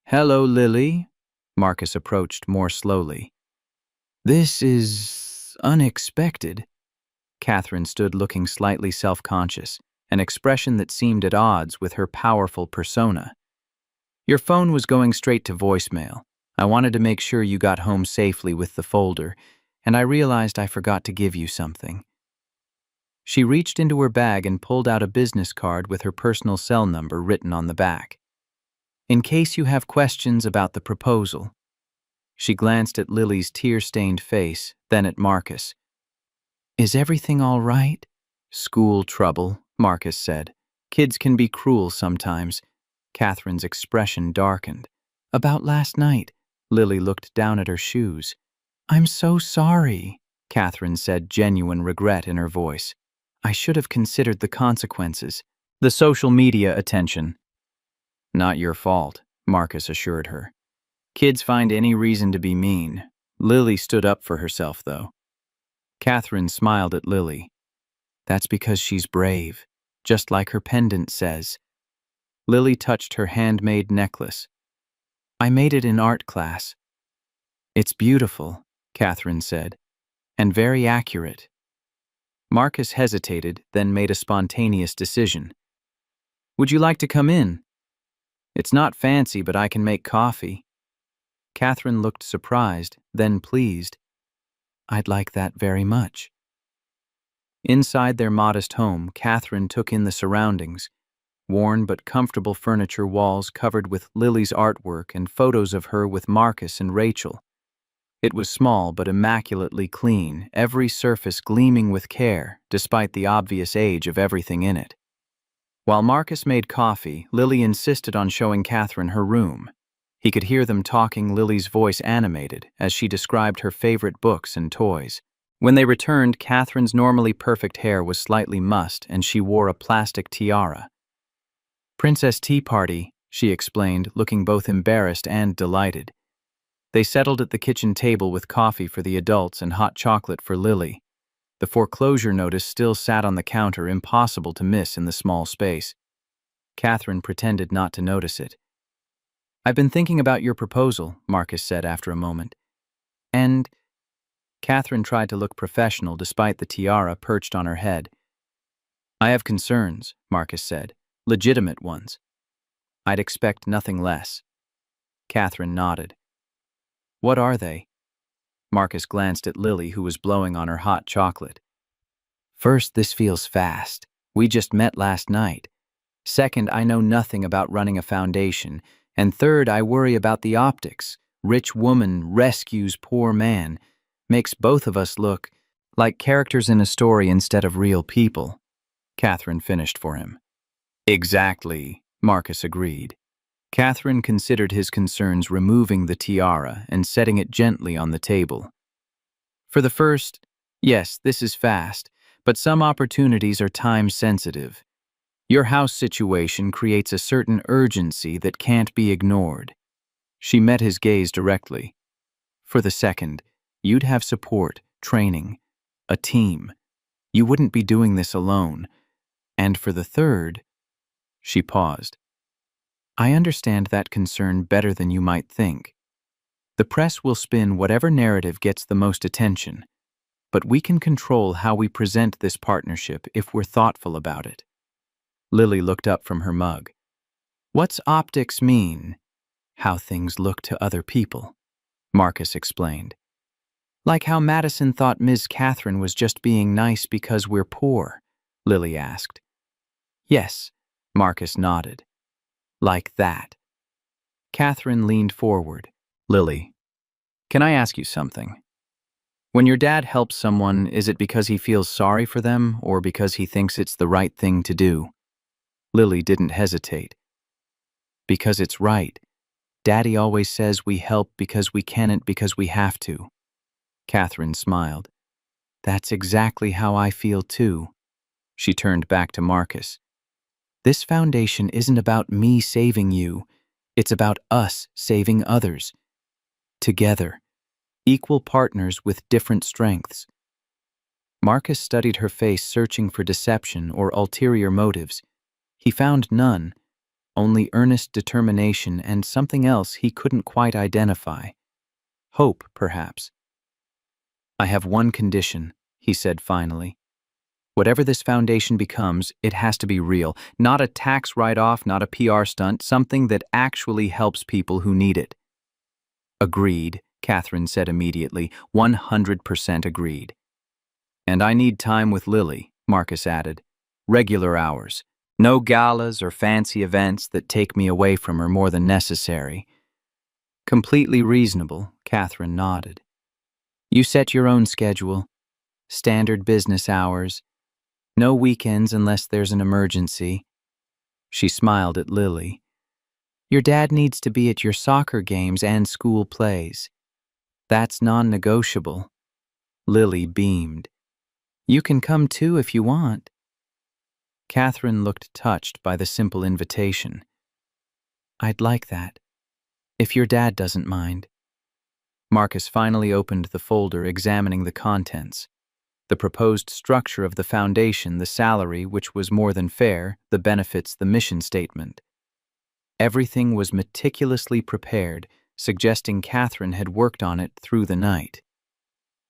Hello, Lily. Marcus approached more slowly. This is unexpected. Catherine stood looking slightly self-conscious, an expression that seemed at odds with her powerful persona. Your phone was going straight to voicemail. I wanted to make sure you got home safely with the folder, and I realized I forgot to give you something. She reached into her bag and pulled out a business card with her personal cell number written on the back. In case you have questions about the proposal. She glanced at Lily's tear-stained face, then at Marcus. Is everything all right? School trouble, Marcus said. Kids can be cruel sometimes. Catherine's expression darkened. About last night, Lily looked down at her shoes. I'm so sorry, Catherine said, genuine regret in her voice. I should have considered the consequences. The social media attention. Not your fault, Marcus assured her. Kids find any reason to be mean. Lily stood up for herself, though. Catherine smiled at Lily. That's because she's brave, just like her pendant says. Lily touched her handmade necklace. I made it in art class. It's beautiful, Catherine said, and very accurate. Marcus hesitated, then made a spontaneous decision. Would you like to come in? It's not fancy, but I can make coffee. Catherine looked surprised, then pleased. I'd like that very much. Inside their modest home, Catherine took in the surroundings. Worn but comfortable furniture walls covered with Lily's artwork and photos of her with Marcus and Rachel. It was small but immaculately clean, every surface gleaming with care, despite the obvious age of everything in it. While Marcus made coffee, Lily insisted on showing Catherine her room. He could hear them talking, Lily's voice animated, as she described her favorite books and toys. When they returned, Catherine's normally perfect hair was slightly mussed, and she wore a plastic tiara. Princess Tea Party, she explained, looking both embarrassed and delighted. They settled at the kitchen table with coffee for the adults and hot chocolate for Lily. The foreclosure notice still sat on the counter, impossible to miss in the small space. Catherine pretended not to notice it. I've been thinking about your proposal, Marcus said after a moment. And Catherine tried to look professional despite the tiara perched on her head. I have concerns, Marcus said, legitimate ones. I'd expect nothing less. Catherine nodded. What are they? Marcus glanced at Lily, who was blowing on her hot chocolate. First, this feels fast. We just met last night. Second, I know nothing about running a foundation. And third, I worry about the optics. Rich woman rescues poor man. Makes both of us look like characters in a story instead of real people. Catherine finished for him. Exactly, Marcus agreed. Catherine considered his concerns, removing the tiara and setting it gently on the table. For the first, yes, this is fast, but some opportunities are time-sensitive. Your house situation creates a certain urgency that can't be ignored. She met his gaze directly. For the second, you'd have support, training, a team. You wouldn't be doing this alone. And for the third, she paused. I understand that concern better than you might think. The press will spin whatever narrative gets the most attention, but we can control how we present this partnership if we're thoughtful about it. Lily looked up from her mug. What's optics mean? How things look to other people, Marcus explained. Like how Madison thought Ms. Catherine was just being nice because we're poor, Lily asked. Yes, Marcus nodded. Like that. Catherine leaned forward. Lily, can I ask you something? When your dad helps someone, is it because he feels sorry for them or because he thinks it's the right thing to do? Lily didn't hesitate. Because it's right. Daddy always says we help because we can't because we have to. Catherine smiled. That's exactly how I feel too. She turned back to Marcus. This foundation isn't about me saving you. It's about us saving others. Together. Equal partners with different strengths. Marcus studied her face, searching for deception or ulterior motives. He found none, only earnest determination and something else he couldn't quite identify. Hope, perhaps. I have one condition, he said finally. Whatever this foundation becomes, it has to be real. Not a tax write-off, not a PR stunt, something that actually helps people who need it. Agreed, Catherine said immediately. 100% agreed. And I need time with Lily, Marcus added. Regular hours. No galas or fancy events that take me away from her more than necessary. Completely reasonable, Catherine nodded. You set your own schedule. Standard business hours. No weekends unless there's an emergency. She smiled at Lily. Your dad needs to be at your soccer games and school plays. That's non-negotiable. Lily beamed. You can come too if you want. Catherine looked touched by the simple invitation. I'd like that, if your dad doesn't mind. Marcus finally opened the folder, examining the contents. The proposed structure of the foundation, the salary, which was more than fair, the benefits, the mission statement. Everything was meticulously prepared, suggesting Catherine had worked on it through the night.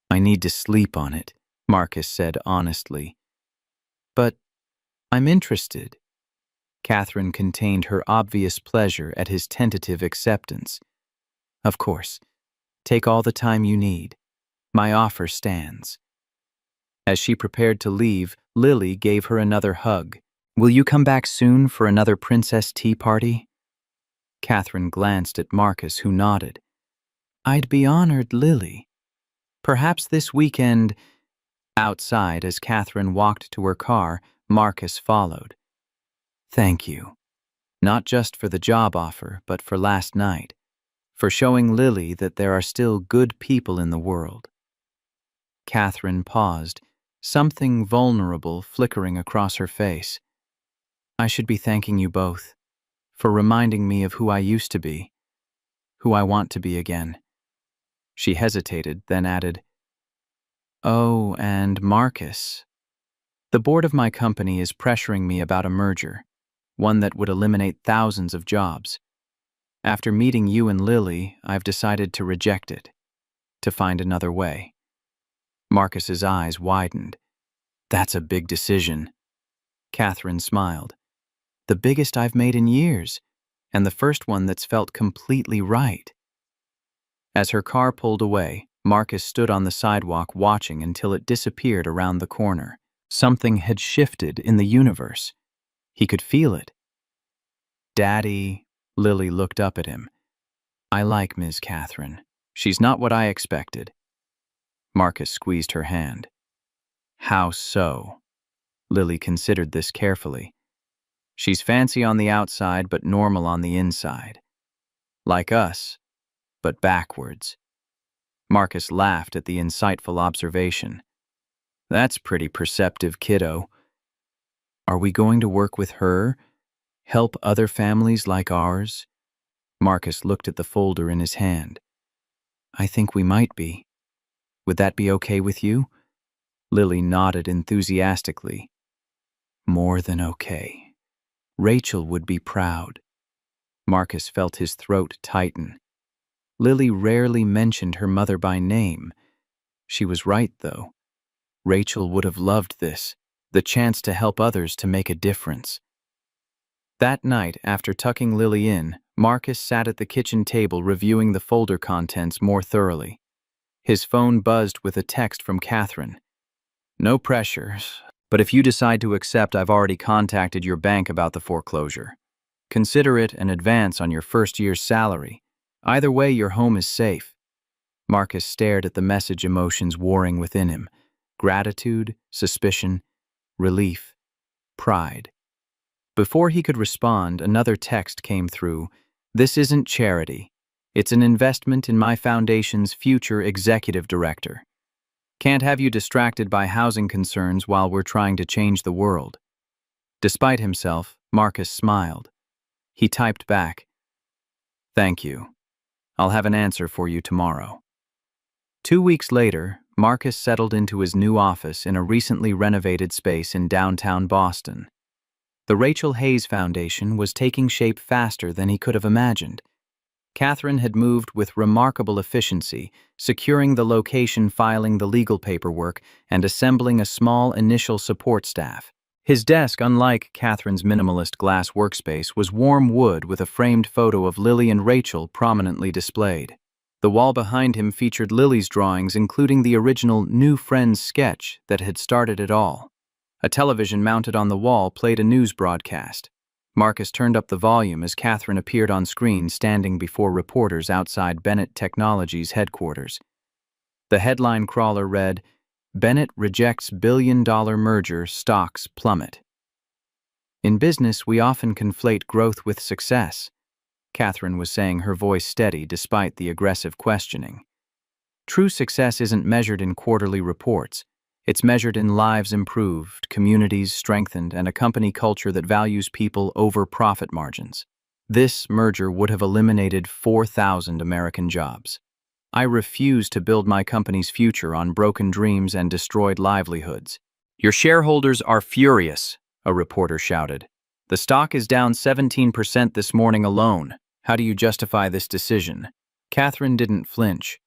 I need to sleep on it, Marcus said honestly. But I'm interested. Catherine contained her obvious pleasure at his tentative acceptance. Of course. Take all the time you need. My offer stands. As she prepared to leave, Lily gave her another hug. Will you come back soon for another princess tea party? Catherine glanced at Marcus, who nodded. I'd be honored, Lily. Perhaps this weekend. Outside, as Catherine walked to her car, Marcus followed. Thank you. Not just for the job offer, but for last night. For showing Lily that there are still good people in the world. Catherine paused, something vulnerable flickering across her face. I should be thanking you both for reminding me of who I used to be, who I want to be again. She hesitated, then added, Oh, and Marcus. The board of my company is pressuring me about a merger, one that would eliminate thousands of jobs. After meeting you and Lily, I've decided to reject it, to find another way. Marcus's eyes widened. That's a big decision. Catherine smiled. The biggest I've made in years, and the first one that's felt completely right. As her car pulled away, Marcus stood on the sidewalk watching until it disappeared around the corner. Something had shifted in the universe. He could feel it. Daddy, Lily looked up at him. I like Ms. Catherine. She's not what I expected. Marcus squeezed her hand. How so? Lily considered this carefully. She's fancy on the outside, but normal on the inside. Like us, but backwards. Marcus laughed at the insightful observation. That's pretty perceptive, kiddo. Are we going to work with her? Help other families like ours? Marcus looked at the folder in his hand. I think we might be. Would that be okay with you? Lily nodded enthusiastically. More than okay. Rachel would be proud. Marcus felt his throat tighten. Lily rarely mentioned her mother by name. She was right, though. Rachel would have loved this, the chance to help others to make a difference. That night, after tucking Lily in, Marcus sat at the kitchen table reviewing the folder contents more thoroughly. His phone buzzed with a text from Catherine. No pressure, but if you decide to accept, I've already contacted your bank about the foreclosure. Consider it an advance on your first year's salary. Either way, your home is safe. Marcus stared at the message, emotions warring within him. Gratitude, suspicion, relief, pride. Before he could respond, another text came through. This isn't charity. It's an investment in my foundation's future executive director. Can't have you distracted by housing concerns while we're trying to change the world. Despite himself, Marcus smiled. He typed back, Thank you. I'll have an answer for you tomorrow. 2 weeks later, Marcus settled into his new office in a recently renovated space in downtown Boston. The Rachel Hayes Foundation was taking shape faster than he could have imagined. Catherine had moved with remarkable efficiency, securing the location, filing the legal paperwork, and assembling a small initial support staff. His desk, unlike Catherine's minimalist glass workspace, was warm wood with a framed photo of Lily and Rachel prominently displayed. The wall behind him featured Lily's drawings, including the original New Friends sketch that had started it all. A television mounted on the wall played a news broadcast. Marcus turned up the volume as Catherine appeared on screen, standing before reporters outside Bennett Technologies headquarters. The headline crawler read, "Bennett rejects billion-dollar merger, stocks plummet." In business, we often conflate growth with success, Catherine was saying, her voice steady despite the aggressive questioning. True success isn't measured in quarterly reports. It's measured in lives improved, communities strengthened, and a company culture that values people over profit margins. This merger would have eliminated 4,000 American jobs. I refuse to build my company's future on broken dreams and destroyed livelihoods. Your shareholders are furious, a reporter shouted. The stock is down 17% this morning alone. How do you justify this decision? Catherine didn't flinch.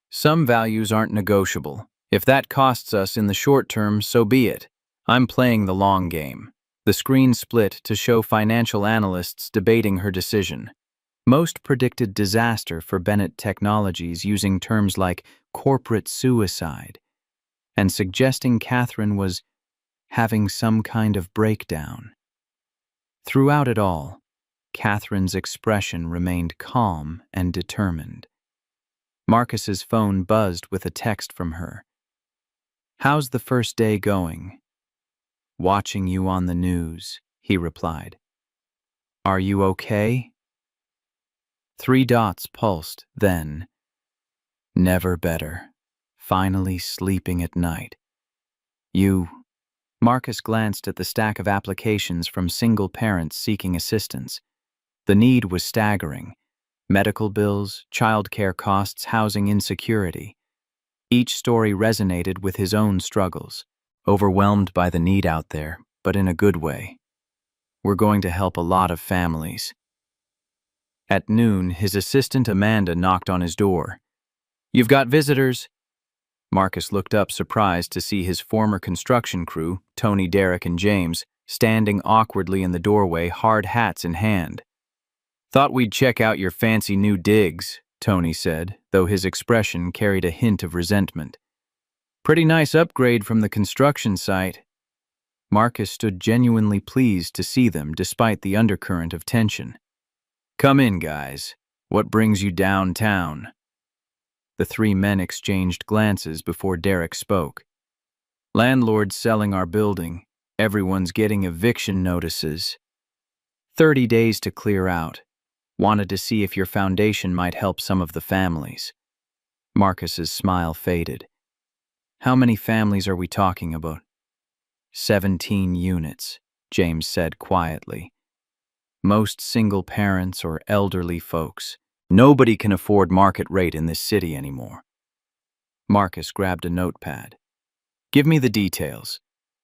Some values aren't negotiable. If that costs us in the short term, so be it. I'm playing the long game. The screen split to show financial analysts debating her decision. Most predicted disaster for Bennett Technologies, using terms like corporate suicide, and suggesting Catherine was having some kind of breakdown. Throughout it all, Catherine's expression remained calm and determined. Marcus's phone buzzed with a text from her. "How's the first day going?" "Watching you on the news," he replied. "Are you okay?" 3 dots pulsed, then, "Never better. Finally sleeping at night." "You..." Marcus glanced at the stack of applications from single parents seeking assistance. The need was staggering. Medical bills, childcare costs, housing insecurity. Each story resonated with his own struggles, overwhelmed by the need out there, but in a good way. "We're going to help a lot of families." At noon, his assistant Amanda knocked on his door. "You've got visitors." Marcus looked up, surprised to see his former construction crew, Tony, Derek, and James, standing awkwardly in the doorway, hard hats in hand. "Thought we'd check out your fancy new digs," Tony said, though his expression carried a hint of resentment. "Pretty nice upgrade from the construction site." Marcus stood genuinely pleased to see them despite the undercurrent of tension. "Come in, guys. What brings you downtown?" The 3 men exchanged glances before Derek spoke. "Landlord's selling our building. Everyone's getting eviction notices. 30 days to clear out. Wanted to see if your foundation might help some of the families." Marcus's smile faded. "How many families are we talking about?" 17 units, James said quietly. "Most single parents or elderly folks. Nobody can afford market rate in this city anymore." Marcus grabbed a notepad. "Give me the details.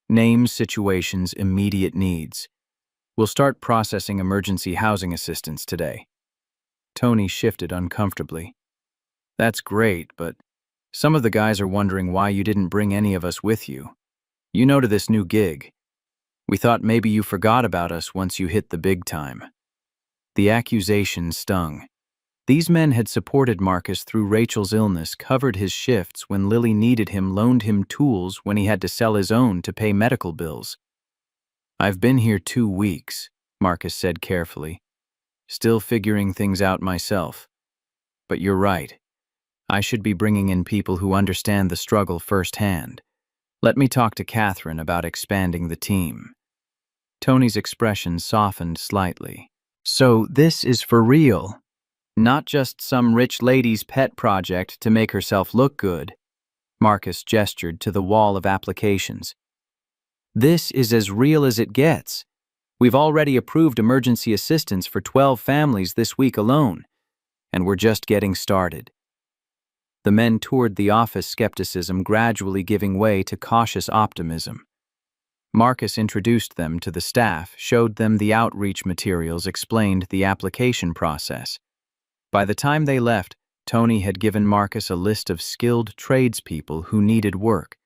Names, situations, immediate needs. We'll start processing emergency housing assistance today." Tony shifted uncomfortably. "That's great, but some of the guys are wondering why you didn't bring any of us with you. You know to this new gig. We thought maybe you forgot about us once you hit the big time." The accusation stung. These men had supported Marcus through Rachel's illness, covered his shifts when Lily needed him, loaned him tools when he had to sell his own to pay medical bills. "I've been here 2 weeks, Marcus said carefully. "Still figuring things out myself. But you're right. I should be bringing in people who understand the struggle firsthand. Let me talk to Catherine about expanding the team." Tony's expression softened slightly. "So this is for real? Not just some rich lady's pet project to make herself look good?" Marcus gestured to the wall of applications. "This is as real as it gets. We've already approved emergency assistance for 12 families this week alone, and we're just getting started." The men toured the office, skepticism gradually giving way to cautious optimism. Marcus introduced them to the staff, showed them the outreach materials, explained the application process. By the time they left, Tony had given Marcus a list of skilled tradespeople who needed work,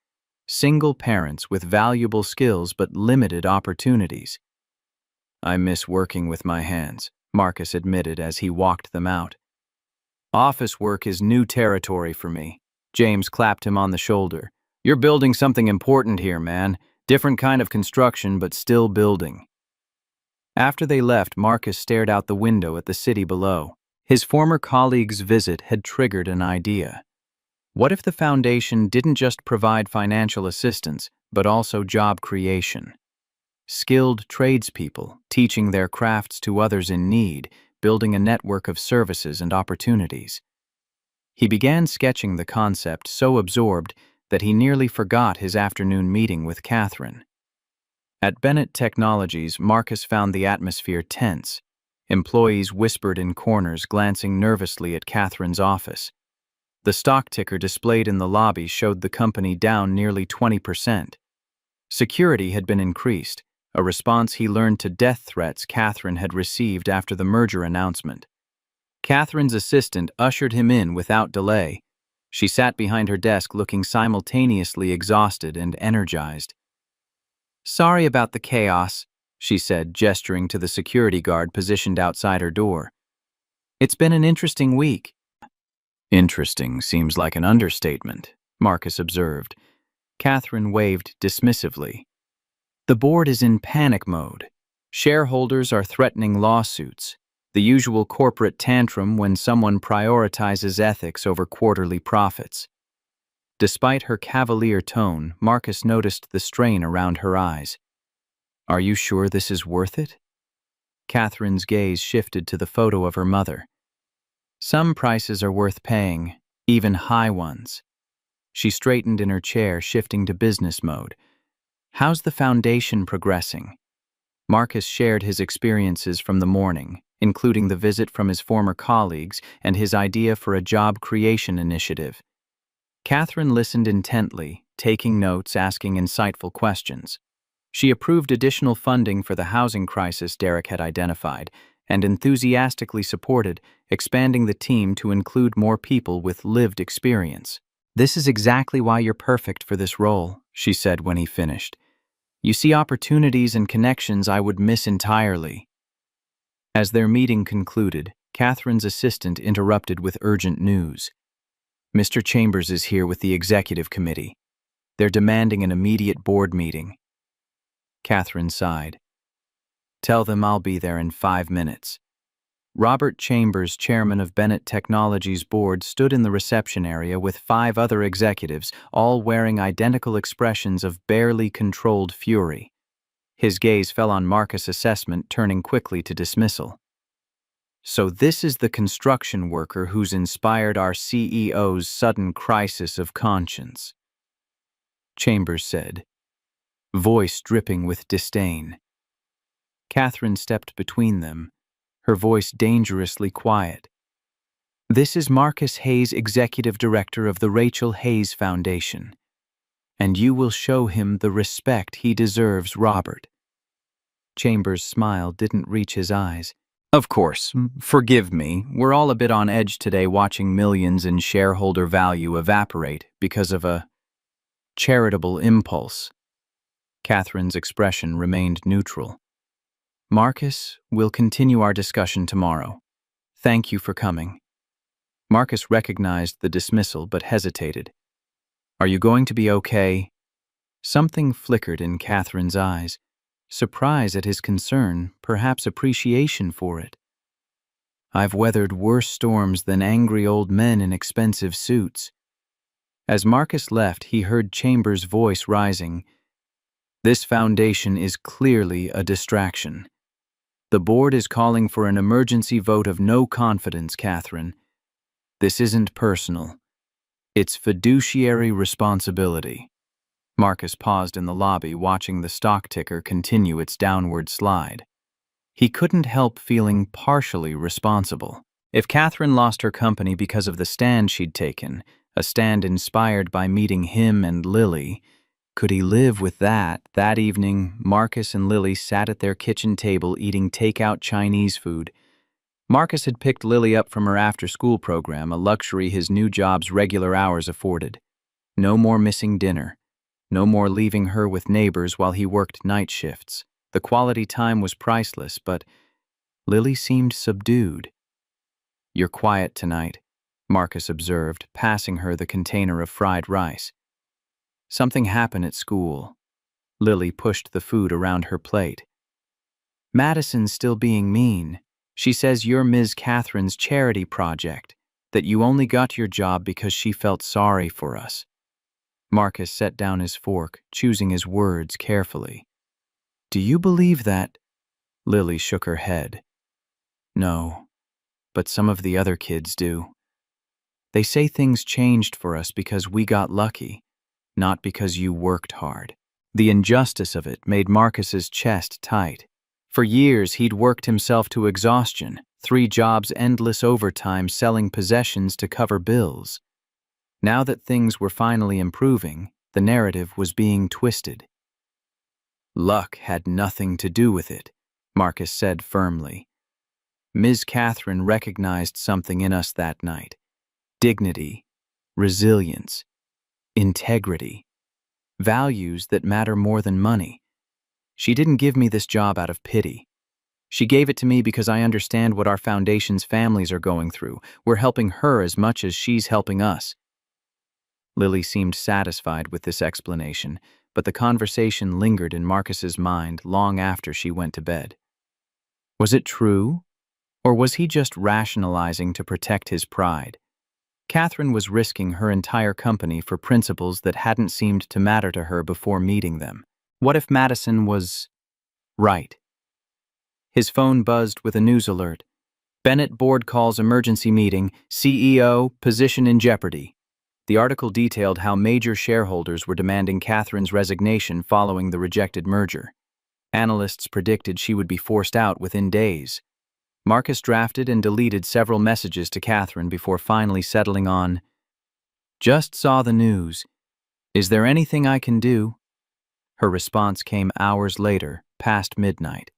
single parents with valuable skills but limited opportunities. "I miss working with my hands," Marcus admitted as he walked them out. "Office work is new territory for me." James clapped him on the shoulder. "You're building something important here, man. Different kind of construction, but still building." After they left, Marcus stared out the window at the city below. His former colleague's visit had triggered an idea. What if the foundation didn't just provide financial assistance, but also job creation? Skilled tradespeople, teaching their crafts to others in need, building a network of services and opportunities. He began sketching the concept, so absorbed that he nearly forgot his afternoon meeting with Catherine. At Bennett Technologies, Marcus found the atmosphere tense. Employees whispered in corners, glancing nervously at Catherine's office. The stock ticker displayed in the lobby showed the company down nearly 20%. Security had been increased, a response he learned to death threats Catherine had received after the merger announcement. Catherine's assistant ushered him in without delay. She sat behind her desk looking simultaneously exhausted and energized. "Sorry about the chaos," she said, gesturing to the security guard positioned outside her door. "It's been an interesting week." "Interesting seems like an understatement," Marcus observed. Catherine waved dismissively. "The board is in panic mode. Shareholders are threatening lawsuits, the usual corporate tantrum when someone prioritizes ethics over quarterly profits." Despite her cavalier tone, Marcus noticed the strain around her eyes. "Are you sure this is worth it?" Catherine's gaze shifted to the photo of her mother. "Some prices are worth paying, even high ones." She straightened in her chair, shifting to business mode. "How's the foundation progressing?" Marcus shared his experiences from the morning, including the visit from his former colleagues and his idea for a job creation initiative. Catherine listened intently, taking notes, asking insightful questions. She approved additional funding for the housing crisis Derek had identified, and enthusiastically supported expanding the team to include more people with lived experience. "This is exactly why you're perfect for this role," she said when he finished. "You see opportunities and connections I would miss entirely." As their meeting concluded, Catherine's assistant interrupted with urgent news. "Mr. Chambers is here with the executive committee. They're demanding an immediate board meeting." Catherine sighed. "Tell them I'll be there in 5 minutes." Robert Chambers, chairman of Bennett Technologies board, stood in the reception area with 5 other executives, all wearing identical expressions of barely controlled fury. His gaze fell on Marcus' assessment, turning quickly to dismissal. "So this is the construction worker who's inspired our CEO's sudden crisis of conscience," Chambers said, voice dripping with disdain. Catherine stepped between them, her voice dangerously quiet. "This is Marcus Hayes, executive director of the Rachel Hayes Foundation, and you will show him the respect he deserves, Robert." Chambers' smile didn't reach his eyes. "Of course, forgive me, we're all a bit on edge today watching millions in shareholder value evaporate because of a charitable impulse." Catherine's expression remained neutral. "Marcus, we'll continue our discussion tomorrow. Thank you for coming." Marcus recognized the dismissal but hesitated. "Are you going to be okay?" Something flickered in Catherine's eyes. Surprise at his concern, perhaps appreciation for it. "I've weathered worse storms than angry old men in expensive suits." As Marcus left, he heard Chambers' voice rising. "This foundation is clearly a distraction. The board is calling for an emergency vote of no confidence, Catherine. This isn't personal. It's fiduciary responsibility." Marcus paused in the lobby, watching the stock ticker continue its downward slide. He couldn't help feeling partially responsible. If Catherine lost her company because of the stand she'd taken, a stand inspired by meeting him and Lily, could he live with that? That evening, Marcus and Lily sat at their kitchen table eating takeout Chinese food. Marcus had picked Lily up from her after-school program, a luxury his new job's regular hours afforded. No more missing dinner. No more leaving her with neighbors while he worked night shifts. The quality time was priceless, but Lily seemed subdued. "You're quiet tonight," Marcus observed, passing her the container of fried rice. "Something happened at school." Lily pushed the food around her plate. "Madison's still being mean. She says you're Ms. Catherine's charity project, that you only got your job because she felt sorry for us." Marcus set down his fork, choosing his words carefully. "Do you believe that?" Lily shook her head. "No, but some of the other kids do. They say things changed for us because we got lucky, not because you worked hard." The injustice of it made Marcus's chest tight. For years, he'd worked himself to exhaustion, 3 jobs, endless overtime, selling possessions to cover bills. Now that things were finally improving, the narrative was being twisted. "Luck had nothing to do with it," Marcus said firmly. "Ms. Catherine recognized something in us that night. Dignity, resilience, integrity. Values that matter more than money. She didn't give me this job out of pity. She gave it to me because I understand what our foundation's families are going through. We're helping her as much as she's helping us." Lily seemed satisfied with this explanation, but the conversation lingered in Marcus's mind long after she went to bed. Was it true? Or was he just rationalizing to protect his pride? Catherine was risking her entire company for principles that hadn't seemed to matter to her before meeting them. What if Madison was right? His phone buzzed with a news alert. "Bennett board calls emergency meeting, CEO, position in jeopardy." The article detailed how major shareholders were demanding Catherine's resignation following the rejected merger. Analysts predicted she would be forced out within days. Marcus drafted and deleted several messages to Catherine before finally settling on, "Just saw the news. Is there anything I can do?" Her response came hours later, past midnight.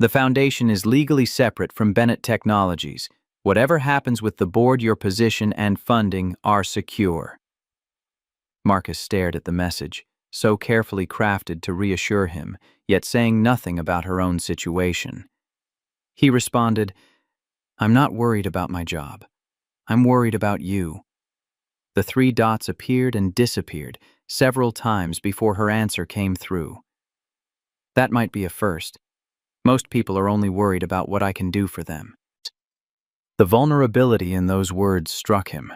"The foundation is legally separate from Bennett Technologies. Whatever happens with the board, your position and funding are secure." Marcus stared at the message, so carefully crafted to reassure him, yet saying nothing about her own situation. He responded, "I'm not worried about my job. I'm worried about you." The 3 dots appeared and disappeared several times before her answer came through. "That might be a first. Most people are only worried about what I can do for them." The vulnerability in those words struck him.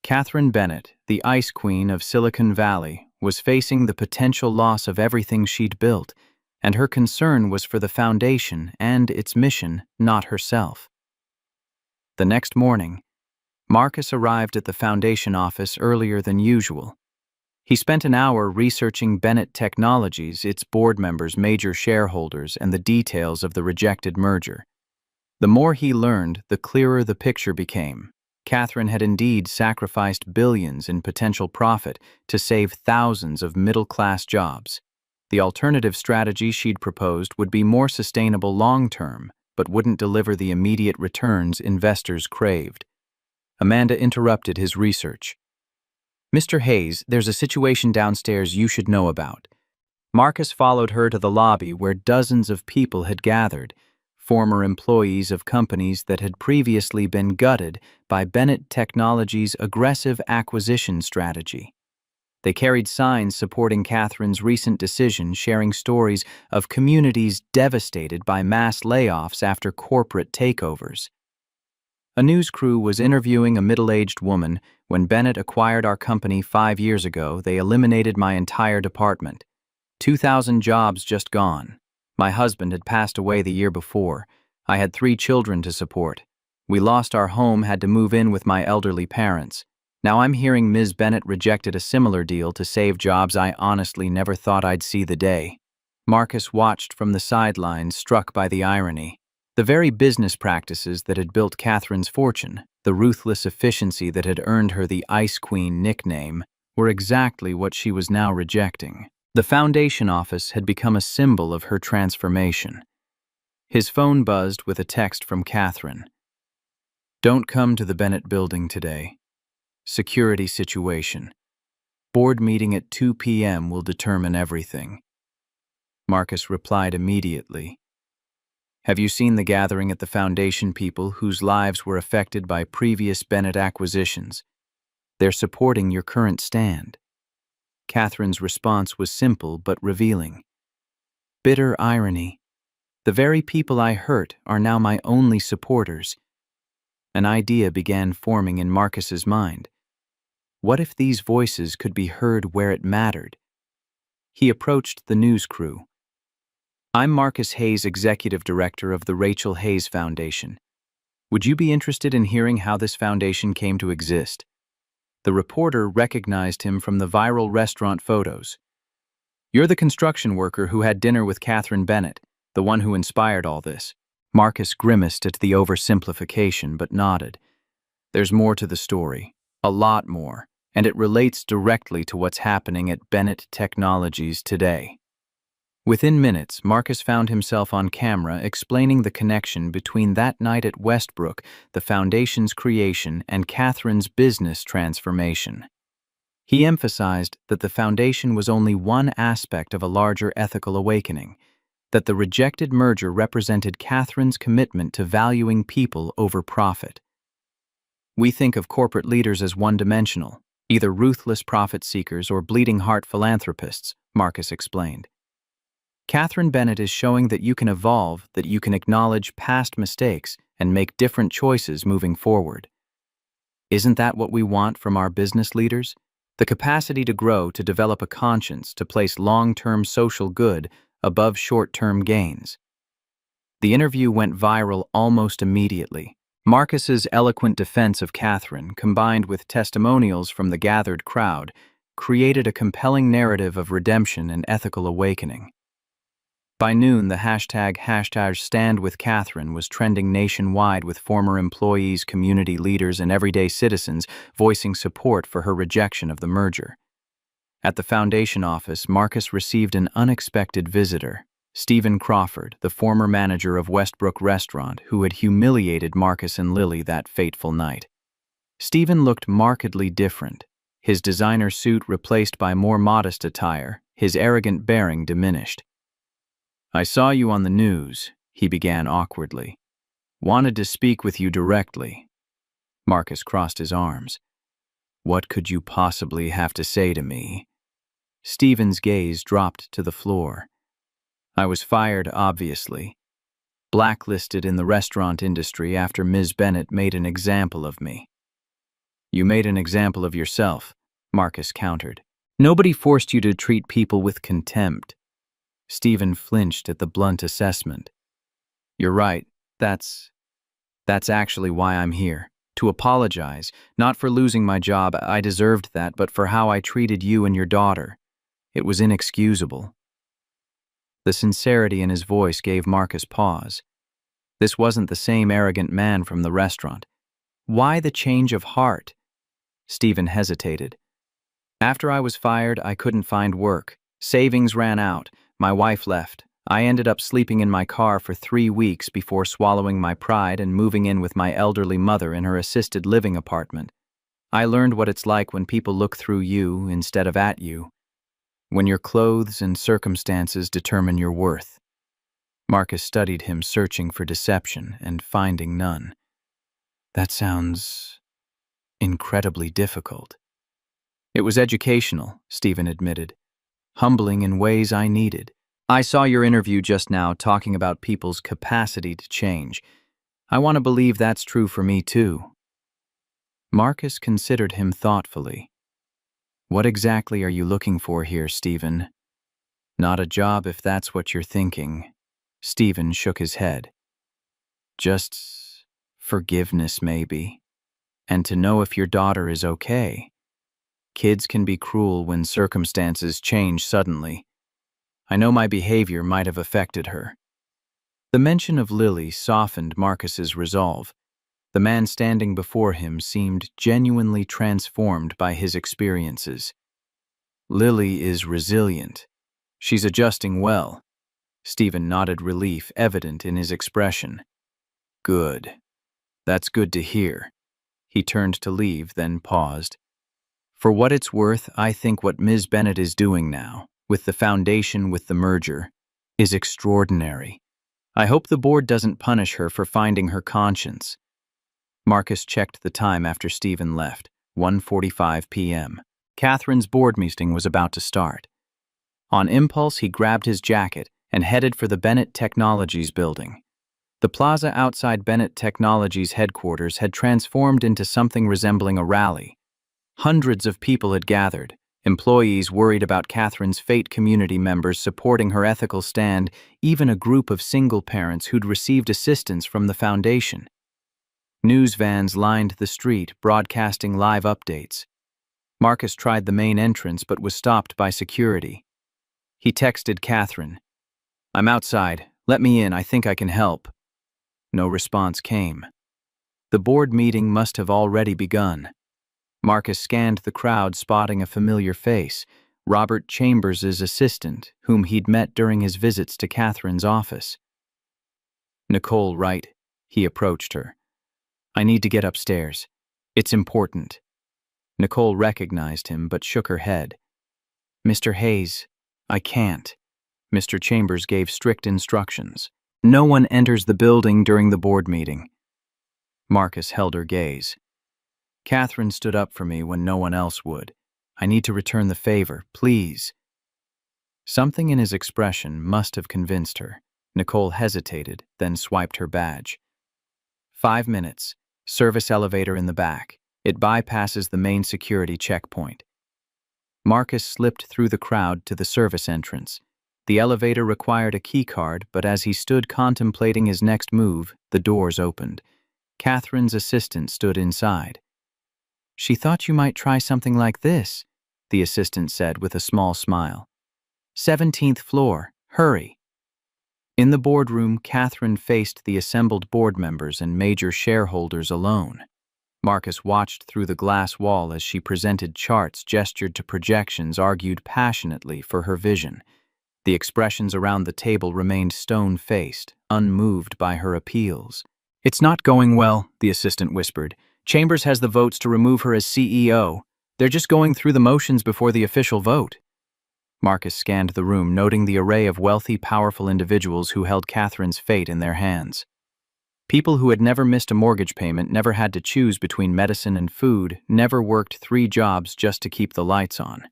Catherine Bennett, the ice queen of Silicon Valley, was facing the potential loss of everything she'd built, and her concern was for the foundation and its mission, not herself. The next morning, Marcus arrived at the foundation office earlier than usual. He spent an hour researching Bennett Technologies, its board members, major shareholders, and the details of the rejected merger. The more he learned, the clearer the picture became. Catherine had indeed sacrificed billions in potential profit to save thousands of middle-class jobs. The alternative strategy she'd proposed would be more sustainable long-term, but wouldn't deliver the immediate returns investors craved. Amanda interrupted his research. "Mr. Hayes, there's a situation downstairs you should know about." Marcus followed her to the lobby where dozens of people had gathered, former employees of companies that had previously been gutted by Bennett Technologies' aggressive acquisition strategy. They carried signs supporting Catherine's recent decision, sharing stories of communities devastated by mass layoffs after corporate takeovers. A news crew was interviewing a middle-aged woman. "When Bennett acquired our company 5 years ago, they eliminated my entire department. 2,000 jobs just gone. My husband had passed away the year before. I had 3 children to support. We lost our home, had to move in with my elderly parents. Now I'm hearing Ms. Bennett rejected a similar deal to save jobs. I honestly never thought I'd see the day." Marcus watched from the sidelines, struck by the irony. The very business practices that had built Catherine's fortune, the ruthless efficiency that had earned her the Ice Queen nickname, were exactly what she was now rejecting. The foundation office had become a symbol of her transformation. His phone buzzed with a text from Catherine. "Don't come to the Bennett building today. Security situation. Board meeting at 2 p.m. will determine everything." Marcus replied immediately. "Have you seen the gathering at the Foundation people whose lives were affected by previous Bennett acquisitions? They're supporting your current stand." Catherine's response was simple but revealing. Bitter irony. The very people I hurt are now my only supporters. An idea began forming in Marcus's mind. What if these voices could be heard where it mattered? He approached the news crew. "I'm Marcus Hayes, Executive Director of the Rachel Hayes Foundation. Would you be interested in hearing how this foundation came to exist?" The reporter recognized him from the viral restaurant photos. "You're the construction worker who had dinner with Catherine Bennett, the one who inspired all this." Marcus grimaced at the oversimplification but nodded. "There's more to the story, a lot more, and it relates directly to what's happening at Bennett Technologies today." Within minutes, Marcus found himself on camera explaining the connection between that night at Westbrook, the foundation's creation, and Catherine's business transformation. He emphasized that the foundation was only one aspect of a larger ethical awakening, that the rejected merger represented Catherine's commitment to valuing people over profit. "We think of corporate leaders as one-dimensional, either ruthless profit seekers or bleeding-heart philanthropists," Marcus explained. "Catherine Bennett is showing that you can evolve, that you can acknowledge past mistakes and make different choices moving forward. Isn't that what we want from our business leaders? The capacity to grow, to develop a conscience, to place long-term social good above short-term gains." The interview went viral almost immediately. Marcus's eloquent defense of Catherine, combined with testimonials from the gathered crowd, created a compelling narrative of redemption and ethical awakening. By noon, the hashtag #StandWithCatherine was trending nationwide, with former employees, community leaders, and everyday citizens voicing support for her rejection of the merger. At the foundation office, Marcus received an unexpected visitor, Stephen Crawford, the former manager of Westbrook Restaurant, who had humiliated Marcus and Lily that fateful night. Stephen looked markedly different, his designer suit replaced by more modest attire, his arrogant bearing diminished. "I saw you on the news," he began awkwardly. "Wanted to speak with you directly." Marcus crossed his arms. "What could you possibly have to say to me?" Stephen's gaze dropped to the floor. "I was fired, obviously. Blacklisted in the restaurant industry after Ms. Bennett made an example of me." "You made an example of yourself," Marcus countered. "Nobody forced you to treat people with contempt." Stephen flinched at the blunt assessment. "You're right. That's actually why I'm here. To apologize, not for losing my job, I deserved that, but for how I treated you and your daughter. It was inexcusable." The sincerity in his voice gave Marcus pause. This wasn't the same arrogant man from the restaurant. Why the change of heart? Stephen hesitated. "After I was fired, I couldn't find work. Savings ran out. My wife left. I ended up sleeping in my car for 3 weeks before swallowing my pride and moving in with my elderly mother in her assisted living apartment. I learned what it's like when people look through you instead of at you. When your clothes and circumstances determine your worth." Marcus studied him, searching for deception and finding none. "That sounds incredibly difficult." "It was educational," Stephen admitted. "Humbling in ways I needed. I saw your interview just now talking about people's capacity to change. I want to believe that's true for me too." Marcus considered him thoughtfully. "What exactly are you looking for here, Stephen?" "Not a job if that's what you're thinking." Stephen shook his head. "Just forgiveness, maybe. And to know if your daughter is okay. Kids can be cruel when circumstances change suddenly. I know my behavior might have affected her." The mention of Lily softened Marcus's resolve. The man standing before him seemed genuinely transformed by his experiences. "Lily is resilient. She's adjusting well. Stephen nodded, relief evident in his expression. Good. That's good to hear. He turned to leave, then paused. For what it's worth, I think what Ms. Bennett is doing now, with the foundation, with the merger, is extraordinary. I hope the board doesn't punish her for finding her conscience. Marcus checked the time after Stephen left, 1:45 p.m. Catherine's board meeting was about to start. On impulse, he grabbed his jacket and headed for the Bennett Technologies building. The plaza outside Bennett Technologies headquarters had transformed into something resembling a rally. Hundreds of people had gathered, employees worried about Catherine's fate, community members supporting her ethical stand, even a group of single parents who'd received assistance from the foundation. News vans lined the street, broadcasting live updates. Marcus tried the main entrance but was stopped by security. He texted Catherine, "I'm outside. Let me in. I think I can help." No response came. The board meeting must have already begun. Marcus scanned the crowd, spotting a familiar face, Robert Chambers' assistant, whom he'd met during his visits to Catherine's office. "Nicole, right?" He approached her. "I need to get upstairs. It's important." Nicole recognized him but shook her head. "Mr. Hayes, I can't." Mr. Chambers gave strict instructions. No one enters the building during the board meeting. Marcus held her gaze. "Catherine stood up for me when no one else would. I need to return the favor, please." Something in his expression must have convinced her. Nicole hesitated, then swiped her badge. 5 minutes. Service elevator in the back. It bypasses the main security checkpoint. Marcus slipped through the crowd to the service entrance. The elevator required a key card, but as he stood contemplating his next move, the doors opened. Catherine's assistant stood inside. "She thought you might try something like this," the assistant said with a small smile. 17th floor, hurry." In the boardroom, Catherine faced the assembled board members and major shareholders alone. Marcus watched through the glass wall as she presented charts, gestured to projections, argued passionately for her vision. The expressions around the table remained stone-faced, unmoved by her appeals. "It's not going well," the assistant whispered. "Chambers has the votes to remove her as CEO. They're just going through the motions before the official vote." Marcus scanned the room, noting the array of wealthy, powerful individuals who held Catherine's fate in their hands. People who had never missed a mortgage payment, never had to choose between medicine and food, never worked 3 jobs just to keep the lights on.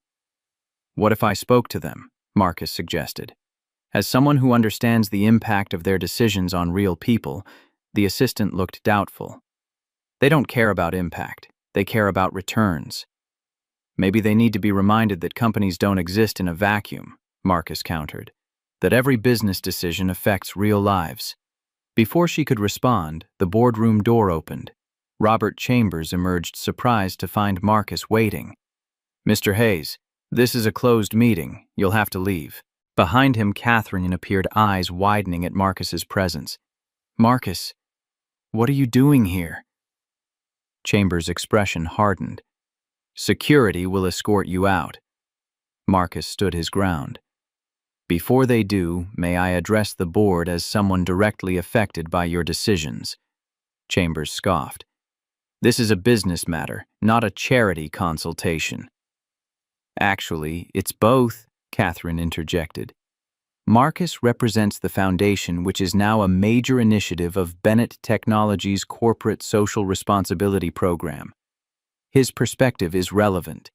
"What if I spoke to them?" Marcus suggested. As someone who understands the impact of their decisions on real people, the assistant looked doubtful. "They don't care about impact. They care about returns." "Maybe they need to be reminded that companies don't exist in a vacuum," Marcus countered. "That every business decision affects real lives." Before she could respond, the boardroom door opened. Robert Chambers emerged, surprised to find Marcus waiting. "Mr. Hayes, this is a closed meeting. You'll have to leave." Behind him, Catherine appeared, eyes widening at Marcus's presence. "Marcus, what are you doing here?" Chambers' expression hardened. "Security will escort you out." Marcus stood his ground. "Before they do, may I address the board as someone directly affected by your decisions?" Chambers scoffed. "This is a business matter, not a charity consultation." "Actually, it's both," Catherine interjected. "Marcus represents the foundation, which is now a major initiative of Bennett Technologies' corporate social responsibility program. His perspective is relevant."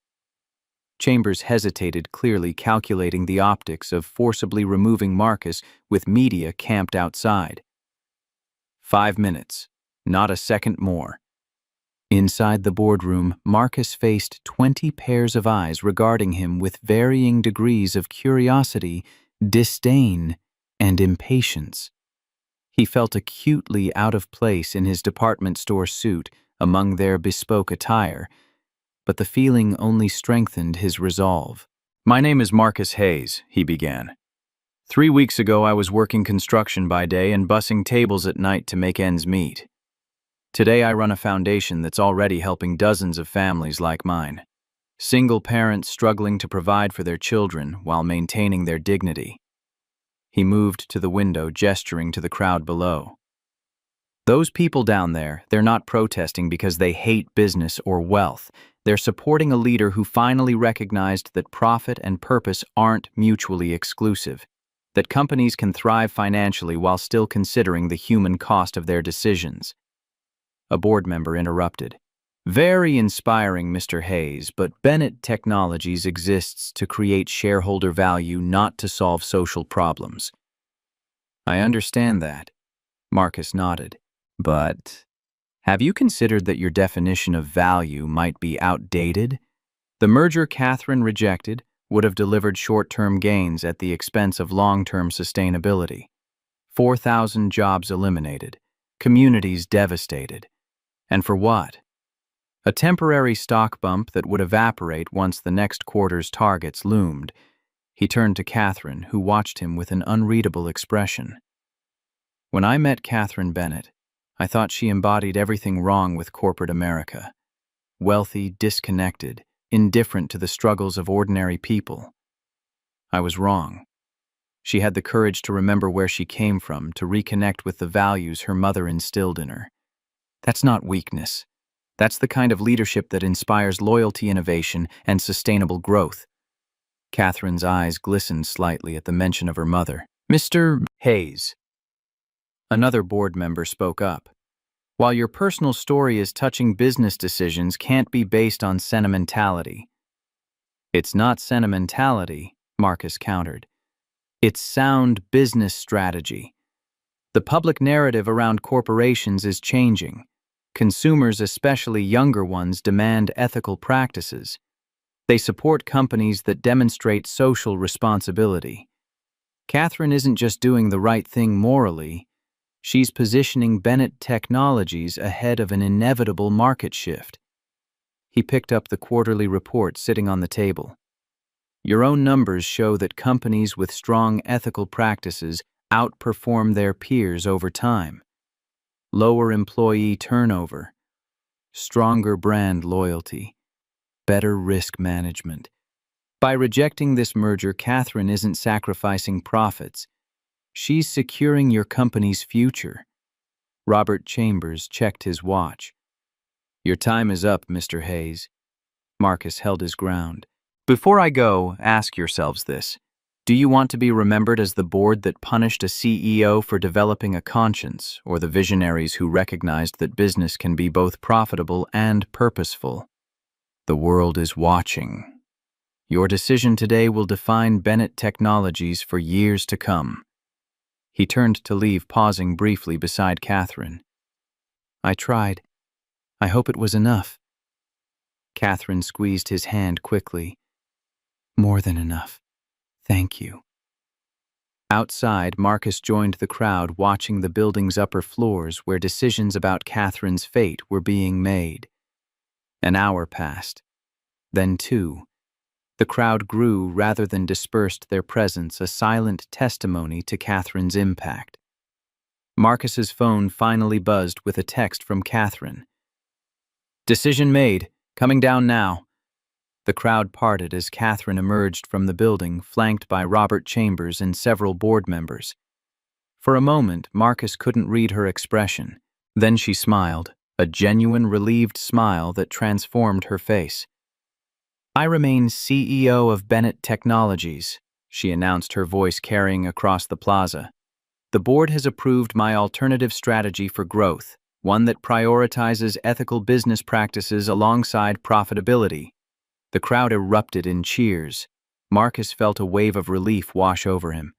Chambers hesitated, clearly calculating the optics of forcibly removing Marcus with media camped outside. 5 minutes, not a second more. Inside the boardroom, Marcus faced 20 pairs of eyes regarding him with varying degrees of curiosity, disdain, and impatience. He felt acutely out of place in his department store suit among their bespoke attire, but the feeling only strengthened his resolve. "My name is Marcus Hayes," he began. 3 weeks ago, I was working construction by day and bussing tables at night to make ends meet. Today, I run a foundation that's already helping dozens of families like mine. Single parents struggling to provide for their children while maintaining their dignity. He moved to the window, gesturing to the crowd below. Those people down there, they're not protesting because they hate business or wealth. They're supporting a leader who finally recognized that profit and purpose aren't mutually exclusive, that companies can thrive financially while still considering the human cost of their decisions. A board member interrupted. Very inspiring, Mr. Hayes, but Bennett Technologies exists to create shareholder value, not to solve social problems. I understand that. Marcus nodded. But have you considered that your definition of value might be outdated? The merger Catherine rejected would have delivered short-term gains at the expense of long-term sustainability. 4,000 jobs eliminated, communities devastated. And for what? A temporary stock bump that would evaporate once the next quarter's targets loomed. He turned to Catherine, who watched him with an unreadable expression. When I met Catherine Bennett, I thought she embodied everything wrong with corporate America. Wealthy, disconnected, indifferent to the struggles of ordinary people. I was wrong. She had the courage to remember where she came from, to reconnect with the values her mother instilled in her. That's not weakness. That's the kind of leadership that inspires loyalty, innovation, and sustainable growth. Catherine's eyes glistened slightly at the mention of her mother. Mr. Hayes. Another board member spoke up. While your personal story is touching business decisions can't be based on sentimentality. It's not sentimentality, Marcus countered. It's sound business strategy. The public narrative around corporations is changing. Consumers, especially younger ones, demand ethical practices. They support companies that demonstrate social responsibility. Catherine isn't just doing the right thing morally. She's positioning Bennett Technologies ahead of an inevitable market shift. He picked up the quarterly report sitting on the table. Your own numbers show that companies with strong ethical practices outperform their peers over time. Lower employee turnover, stronger brand loyalty, better risk management. By rejecting this merger, Catherine isn't sacrificing profits. She's securing your company's future. Robert Chambers checked his watch. Your time is up, Mr. Hayes. Marcus held his ground. Before I go, ask yourselves this. Do you want to be remembered as the board that punished a CEO for developing a conscience, or the visionaries who recognized that business can be both profitable and purposeful? The world is watching. Your decision today will define Bennett Technologies for years to come. He turned to leave, pausing briefly beside Catherine. I tried. I hope it was enough. Catherine squeezed his hand quickly. More than enough. Thank you. Outside, Marcus joined the crowd, watching the building's upper floors where decisions about Catherine's fate were being made. An hour passed. Then 2. The crowd grew rather than dispersed, their presence a silent testimony to Catherine's impact. Marcus's phone finally buzzed with a text from Catherine. Decision made. Coming down now. The crowd parted as Catherine emerged from the building, flanked by Robert Chambers and several board members. For a moment, Marcus couldn't read her expression. Then she smiled, a genuine, relieved smile that transformed her face. I remain CEO of Bennett Technologies, she announced, her voice carrying across the plaza. The board has approved my alternative strategy for growth, one that prioritizes ethical business practices alongside profitability. The crowd erupted in cheers. Marcus felt a wave of relief wash over him.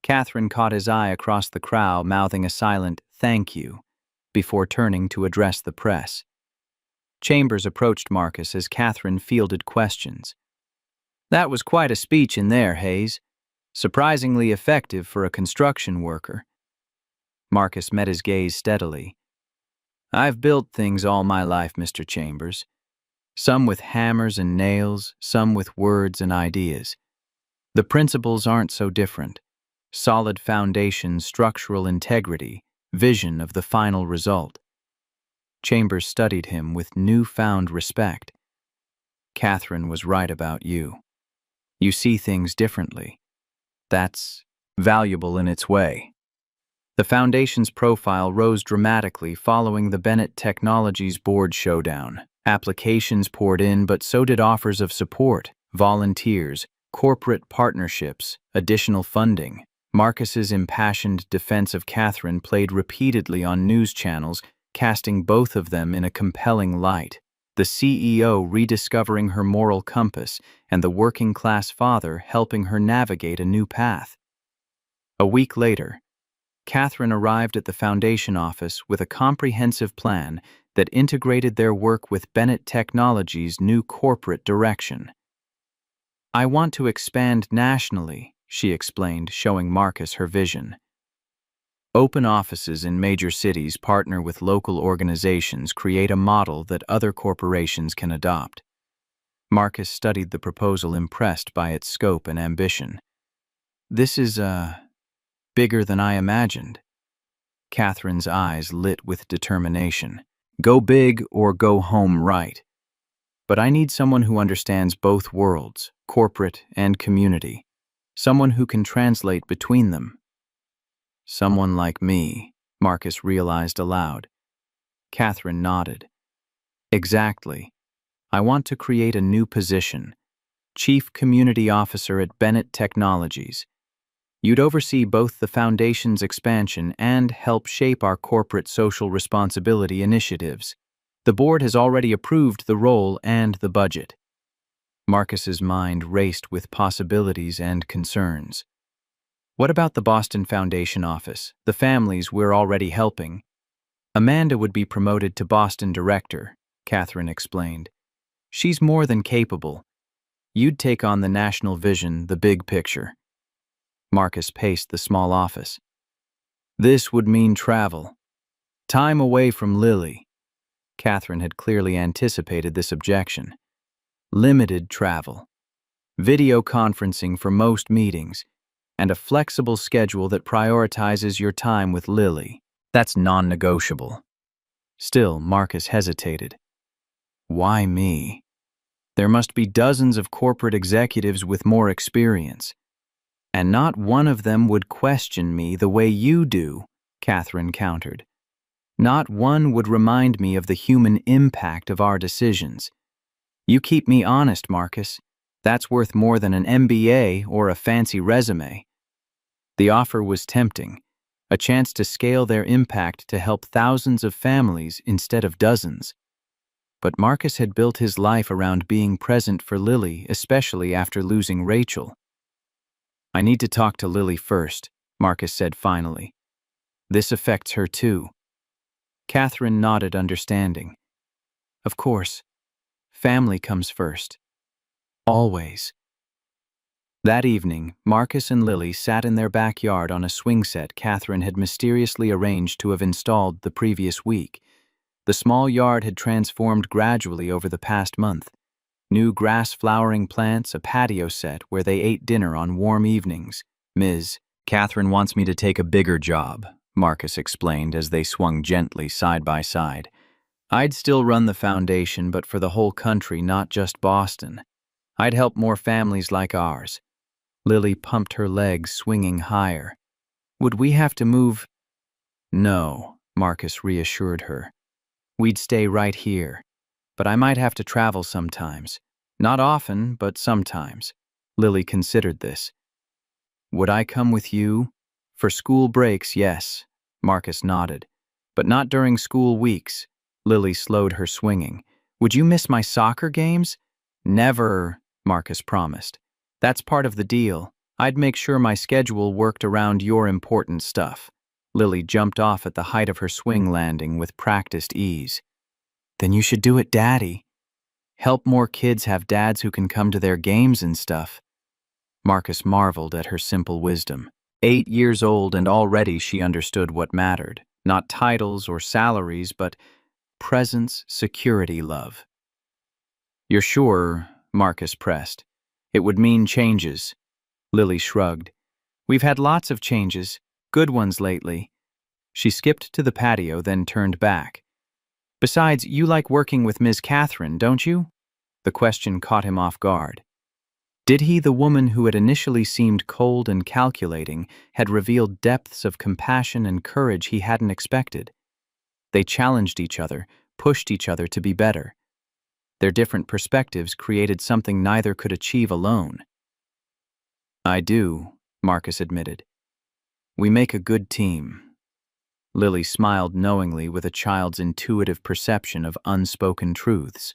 Catherine caught his eye across the crowd, mouthing a silent "thank you," before turning to address the press. Chambers approached Marcus as Catherine fielded questions. That was quite a speech in there, Hayes. Surprisingly effective for a construction worker. Marcus met his gaze steadily. I've built things all my life, Mr. Chambers. Some with hammers and nails, some with words and ideas. The principles aren't so different. Solid foundation, structural integrity, vision of the final result. Chambers studied him with newfound respect. Catherine was right about you. You see things differently. That's valuable in its way. The Foundation's profile rose dramatically following the Bennett Technologies board showdown. Applications poured in, but so did offers of support, volunteers, corporate partnerships, additional funding. Marcus's impassioned defense of Catherine played repeatedly on news channels, casting both of them in a compelling light. The CEO rediscovering her moral compass, and the working-class father helping her navigate a new path. A week later, Catherine arrived at the Foundation office with a comprehensive plan that integrated their work with Bennett Technologies' new corporate direction. "I want to expand nationally," she explained, showing Marcus her vision. "Open offices in major cities, partner with local organizations, create a model that other corporations can adopt." Marcus studied the proposal, impressed by its scope and ambition. "This is, bigger than I imagined." Catherine's eyes lit with determination. "Go big or go home right. But I need someone who understands both worlds, corporate and community. Someone who can translate between them." "Someone like me," Marcus realized aloud. Catherine nodded. "Exactly. I want to create a new position, Chief Community Officer at Bennett Technologies. You'd oversee both the Foundation's expansion and help shape our corporate social responsibility initiatives. The board has already approved the role and the budget." Marcus's mind raced with possibilities and concerns. "What about the Boston Foundation office, the families we're already helping?" "Amanda would be promoted to Boston Director," Catherine explained. "She's more than capable. You'd take on the national vision, the big picture." Marcus paced the small office. "This would mean travel. Time away from Lily." Catherine had clearly anticipated this objection. "Limited travel. Video conferencing for most meetings, and a flexible schedule that prioritizes your time with Lily. That's non-negotiable." Still, Marcus hesitated. "Why me? There must be dozens of corporate executives with more experience. And not one of them would question me the way you do," Catherine countered. "Not one would remind me of the human impact of our decisions. You keep me honest, Marcus. That's worth more than an MBA or a fancy resume." The offer was tempting, a chance to scale their impact to help thousands of families instead of dozens. But Marcus had built his life around being present for Lily, especially after losing Rachel. "I need to talk to Lily first," Marcus said finally. "This affects her too." Catherine nodded, understanding. "Of course. Family comes first. Always." That evening, Marcus and Lily sat in their backyard on a swing set Catherine had mysteriously arranged to have installed the previous week. The small yard had transformed gradually over the past month. New grass-flowering plants, a patio set where they ate dinner on warm evenings. "Ms. Catherine wants me to take a bigger job," Marcus explained as they swung gently side by side. "I'd still run the foundation, but for the whole country, not just Boston. I'd help more families like ours." Lily pumped her legs, swinging higher. "Would we have to move?" "No," Marcus reassured her. "We'd stay right here. But I might have to travel sometimes. Not often, but sometimes." Lily considered this. "Would I come with you?" "For school breaks, yes," Marcus nodded. "But not during school weeks." Lily slowed her swinging. "Would you miss my soccer games?" "Never," Marcus promised. "That's part of the deal. I'd make sure my schedule worked around your important stuff." Lily jumped off at the height of her swing landing with practiced ease. "Then you should do it, Daddy. Help more kids have dads who can come to their games and stuff." Marcus marveled at her simple wisdom. 8 years old, and already she understood what mattered. Not titles or salaries, but presence, security, love. "You're sure?" Marcus pressed. "It would mean changes." Lily shrugged. "We've had lots of changes, good ones lately." She skipped to the patio, then turned back. "Besides, you like working with Ms. Catherine, don't you?" The question caught him off guard. Did he, the woman who had initially seemed cold and calculating, had revealed depths of compassion and courage he hadn't expected? They challenged each other, pushed each other to be better. Their different perspectives created something neither could achieve alone. "I do," Marcus admitted. "We make a good team." Lily smiled knowingly with a child's intuitive perception of unspoken truths.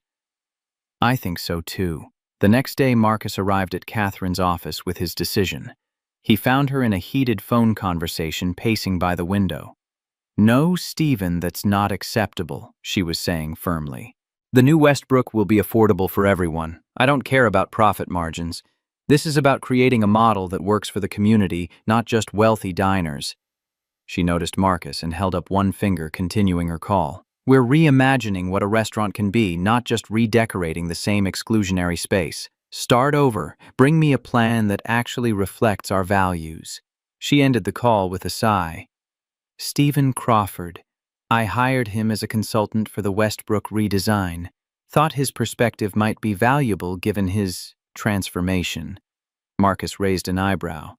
"I think so too." The next day, Marcus arrived at Catherine's office with his decision. He found her in a heated phone conversation pacing by the window. "No, Stephen, that's not acceptable," she was saying firmly. "The new Westbrook will be affordable for everyone. I don't care about profit margins. This is about creating a model that works for the community, not just wealthy diners." She noticed Marcus and held up one finger, continuing her call. "We're reimagining what a restaurant can be, not just redecorating the same exclusionary space. Start over. Bring me a plan that actually reflects our values." She ended the call with a sigh. "Stephen Crawford. I hired him as a consultant for the Westbrook redesign. Thought his perspective might be valuable given his transformation." Marcus raised an eyebrow.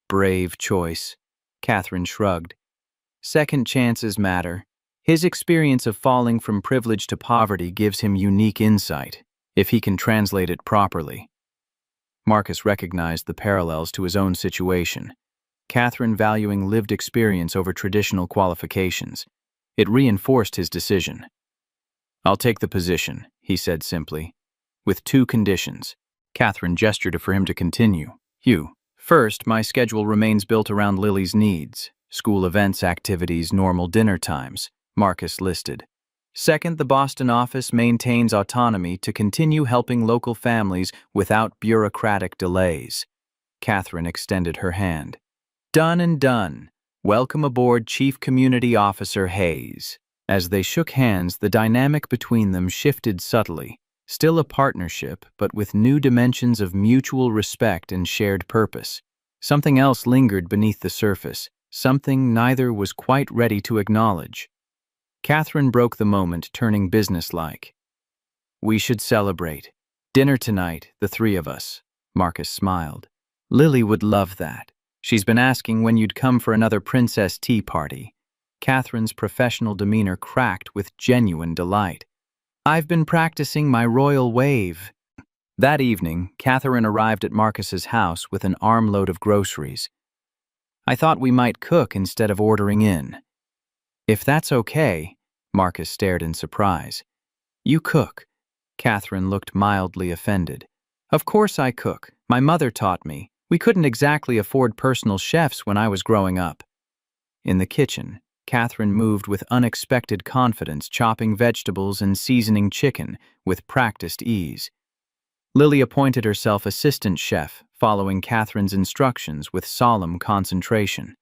"Brave choice." Catherine shrugged. "Second chances matter. His experience of falling from privilege to poverty gives him unique insight, if he can translate it properly." Marcus recognized the parallels to his own situation. Catherine valuing lived experience over traditional qualifications. It reinforced his decision. "I'll take the position," he said simply, "with two conditions." Catherine gestured for him to continue. "Hugh, first, my schedule remains built around Lily's needs. School events, activities, normal dinner times," Marcus listed. "Second, the Boston office maintains autonomy to continue helping local families without bureaucratic delays." Catherine extended her hand. "Done and done. Welcome aboard, Chief Community Officer Hayes." As they shook hands, the dynamic between them shifted subtly. Still a partnership, but with new dimensions of mutual respect and shared purpose. Something else lingered beneath the surface, something neither was quite ready to acknowledge. Catherine broke the moment, turning businesslike. "We should celebrate. Dinner tonight, the three of us." Marcus smiled. "Lily would love that. She's been asking when you'd come for another princess tea party." Catherine's professional demeanor cracked with genuine delight. "I've been practicing my royal wave." That evening, Catherine arrived at Marcus's house with an armload of groceries. "I thought we might cook instead of ordering in." "If that's okay," Marcus stared in surprise. "You cook?" Catherine looked mildly offended. "Of course I cook. My mother taught me. We couldn't exactly afford personal chefs when I was growing up." In the kitchen, Catherine moved with unexpected confidence, chopping vegetables and seasoning chicken with practiced ease. Lily appointed herself assistant chef, following Catherine's instructions with solemn concentration.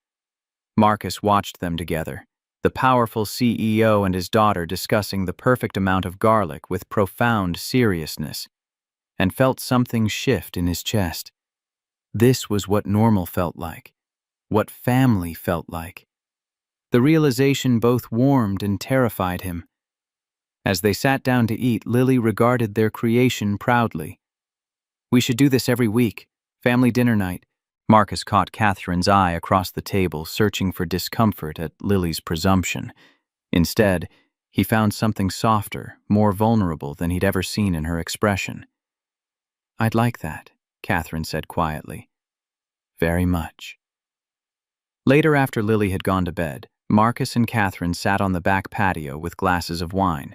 Marcus watched them together, the powerful CEO and his daughter discussing the perfect amount of garlic with profound seriousness, and felt something shift in his chest. This was what normal felt like, what family felt like. The realization both warmed and terrified him. As they sat down to eat, Lily regarded their creation proudly. "We should do this every week. Family dinner night." Marcus caught Catherine's eye across the table, searching for discomfort at Lily's presumption. Instead, he found something softer, more vulnerable than he'd ever seen in her expression. "I'd like that," Catherine said quietly. "Very much." Later, after Lily had gone to bed, Marcus and Catherine sat on the back patio with glasses of wine.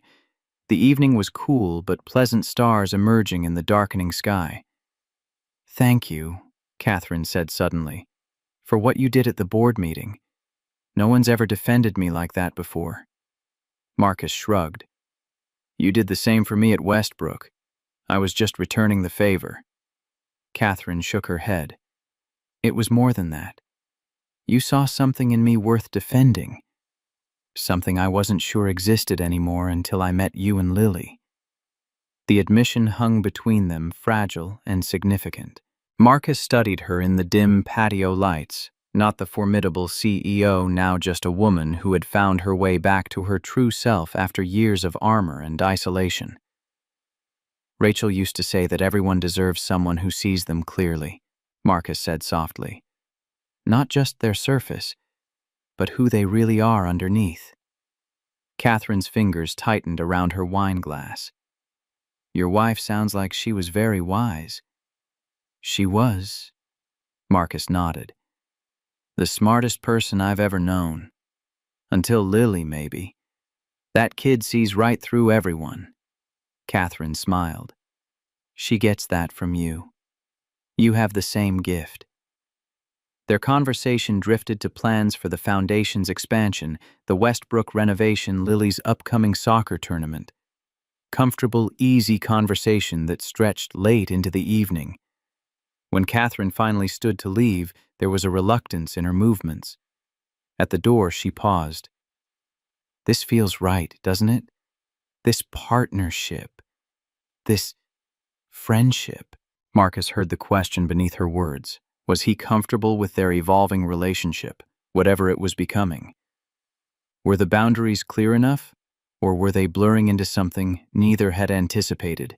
The evening was cool, but pleasant stars emerging in the darkening sky. "Thank you," Catherine said suddenly, "for what you did at the board meeting. No one's ever defended me like that before." Marcus shrugged. "You did the same for me at Westbrook. I was just returning the favor." Catherine shook her head. "It was more than that. You saw something in me worth defending. Something I wasn't sure existed anymore until I met you and Lily." The admission hung between them, fragile and significant. Marcus studied her in the dim patio lights, not the formidable CEO, now just a woman who had found her way back to her true self after years of armor and isolation. Rachel used to say that everyone deserves someone who sees them clearly, Marcus said softly. Not just their surface, but who they really are underneath. Catherine's fingers tightened around her wine glass. Your wife sounds like she was very wise. She was, Marcus nodded. The smartest person I've ever known. Until Lily, maybe. That kid sees right through everyone. Catherine smiled. She gets that from you. You have the same gift. Their conversation drifted to plans for the foundation's expansion, the Westbrook renovation, Lily's upcoming soccer tournament. Comfortable, easy conversation that stretched late into the evening. When Catherine finally stood to leave, there was a reluctance in her movements. At the door, she paused. This feels right, doesn't it? This partnership. This friendship. Marcus heard the question beneath her words. Was he comfortable with their evolving relationship, whatever it was becoming? Were the boundaries clear enough, or were they blurring into something neither had anticipated?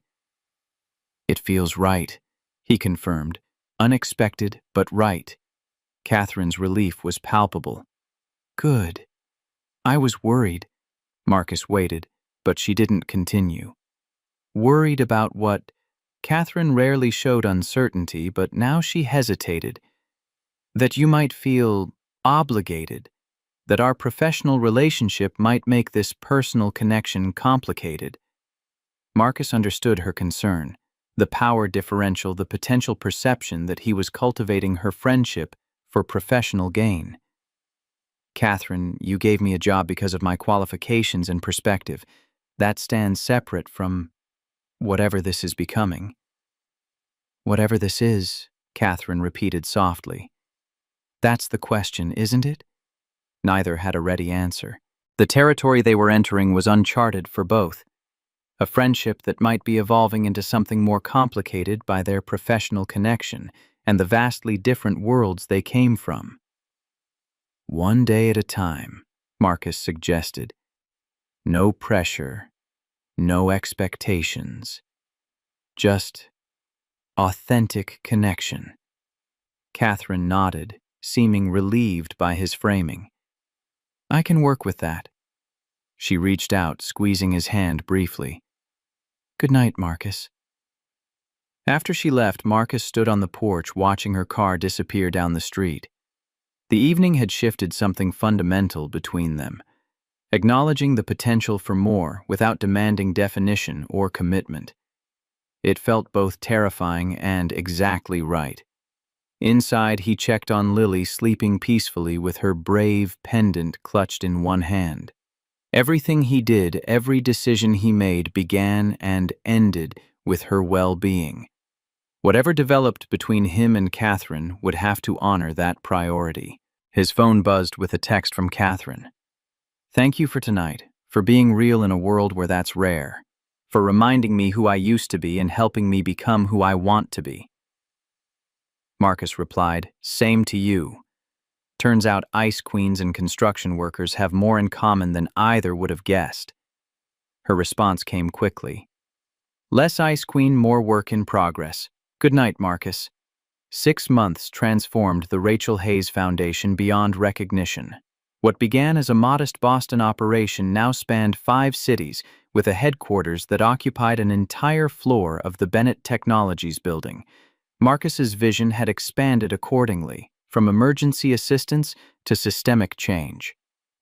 It feels right, he confirmed. Unexpected, but right. Catherine's relief was palpable. Good. I was worried. Marcus waited, but she didn't continue. Worried about what? Catherine rarely showed uncertainty, but now she hesitated. That you might feel obligated, that our professional relationship might make this personal connection complicated. Marcus understood her concern, the power differential, the potential perception that he was cultivating her friendship for professional gain. Catherine, you gave me a job because of my qualifications and perspective. That stands separate from whatever this is becoming. Whatever this is, Catherine repeated softly. That's the question, isn't it? Neither had a ready answer. The territory they were entering was uncharted for both. A friendship that might be evolving into something more complicated by their professional connection and the vastly different worlds they came from. One day at a time, Marcus suggested. No pressure, no expectations. Just authentic connection. Catherine nodded, seeming relieved by his framing. I can work with that. She reached out, squeezing his hand briefly. Good night, Marcus. After she left, Marcus stood on the porch watching her car disappear down the street. The evening had shifted something fundamental between them, acknowledging the potential for more without demanding definition or commitment. It felt both terrifying and exactly right. Inside, he checked on Lily sleeping peacefully with her brave pendant clutched in one hand. Everything he did, every decision he made began and ended with her well-being. Whatever developed between him and Catherine would have to honor that priority. His phone buzzed with a text from Catherine. Thank you for tonight, for being real in a world where that's rare, for reminding me who I used to be and helping me become who I want to be. Marcus replied, Same to you. Turns out ice queens and construction workers have more in common than either would have guessed. Her response came quickly. Less ice queen, more work in progress. Good night, Marcus. 6 months transformed the Rachel Hayes Foundation beyond recognition. What began as a modest Boston operation now spanned 5 cities, with a headquarters that occupied an entire floor of the Bennett Technologies building. Marcus's vision had expanded accordingly, from emergency assistance to systemic change.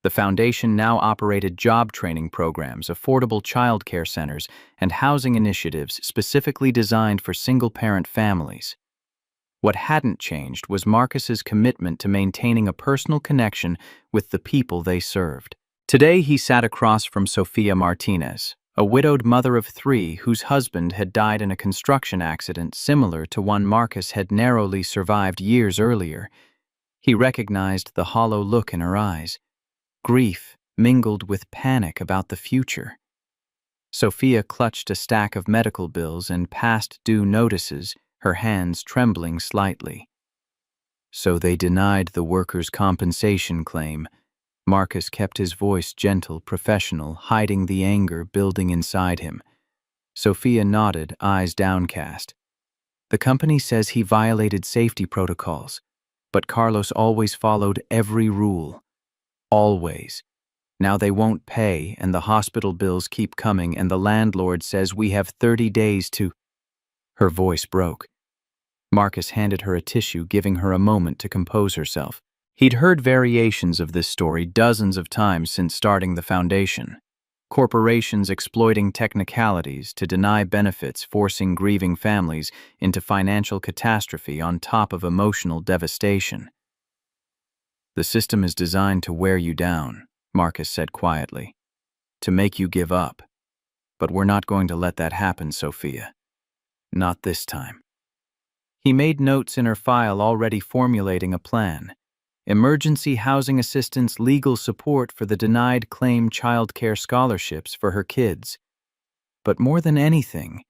The foundation now operated job training programs, affordable childcare centers, and housing initiatives specifically designed for single-parent families. What hadn't changed was Marcus's commitment to maintaining a personal connection with the people they served. Today he sat across from Sophia Martinez, a widowed mother of 3 whose husband had died in a construction accident similar to one Marcus had narrowly survived years earlier. He recognized the hollow look in her eyes, grief mingled with panic about the future. Sophia clutched a stack of medical bills and past due notices, her hands trembling slightly. So they denied the workers' compensation claim. Marcus kept his voice gentle, professional, hiding the anger building inside him. Sophia nodded, eyes downcast. The company says he violated safety protocols, but Carlos always followed every rule. Always. Now they won't pay, and the hospital bills keep coming, and the landlord says we have 30 days to... Her voice broke. Marcus handed her a tissue, giving her a moment to compose herself. He'd heard variations of this story dozens of times since starting the foundation. Corporations exploiting technicalities to deny benefits, forcing grieving families into financial catastrophe on top of emotional devastation. The system is designed to wear you down, Marcus said quietly, to make you give up. But we're not going to let that happen, Sophia. Not this time. He made notes in her file, already formulating a plan. Emergency housing assistance, legal support for the denied claim child care scholarships for her kids. But more than anything,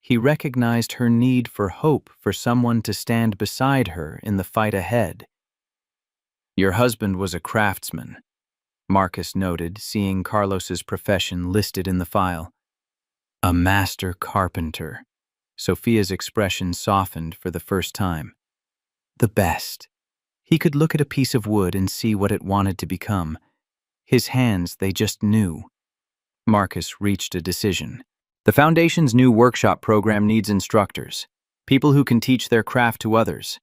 he recognized her need for hope, for someone to stand beside her in the fight ahead. Your husband was a craftsman, Marcus noted, seeing Carlos's profession listed in the file. A master carpenter. Sophia's expression softened for the first time. The best. He could look at a piece of wood and see what it wanted to become. His hands, they just knew. Marcus reached a decision. The Foundation's new workshop program needs instructors, people who can teach their craft to others.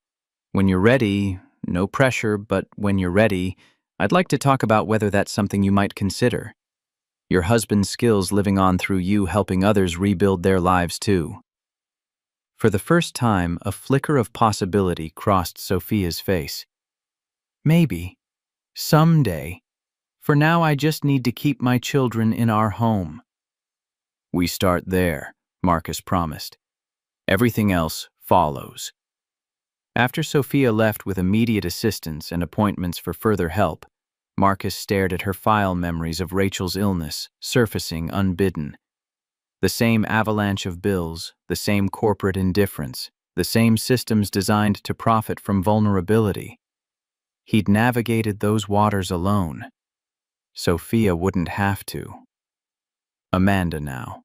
When you're ready, no pressure, but when you're ready, I'd like to talk about whether that's something you might consider. Your husband's skills living on through you, helping others rebuild their lives too. For the first time, a flicker of possibility crossed Sophia's face. Maybe. Someday. For now, I just need to keep my children in our home. We start there, Marcus promised. Everything else follows. After Sophia left with immediate assistance and appointments for further help, Marcus stared at her file, memories of Rachel's illness surfacing unbidden. The same avalanche of bills, the same corporate indifference, the same systems designed to profit from vulnerability. He'd navigated those waters alone. Sophia wouldn't have to. Amanda now.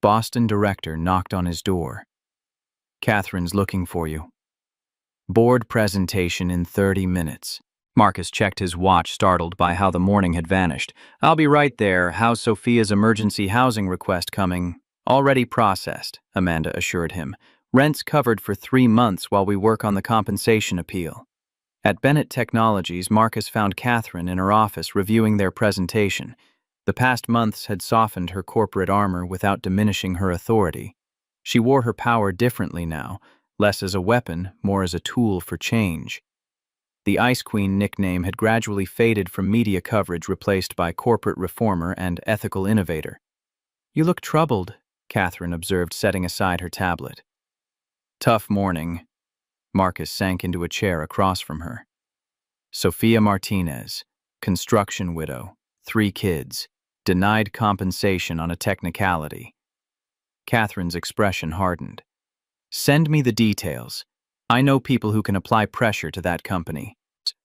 Boston director knocked on his door. Catherine's looking for you. Board presentation in 30 minutes. Marcus checked his watch, startled by how the morning had vanished. I'll be right there. How's Sophia's emergency housing request coming? Already processed, Amanda assured him. Rent's covered for 3 months while we work on the compensation appeal. At Bennett Technologies, Marcus found Catherine in her office reviewing their presentation. The past months had softened her corporate armor without diminishing her authority. She wore her power differently now, less as a weapon, more as a tool for change. The Ice Queen nickname had gradually faded from media coverage, replaced by corporate reformer and ethical innovator. You look troubled, Catherine observed, setting aside her tablet. Tough morning. Marcus sank into a chair across from her. Sophia Martinez, construction widow, 3 kids, denied compensation on a technicality. Catherine's expression hardened. Send me the details. I know people who can apply pressure to that company.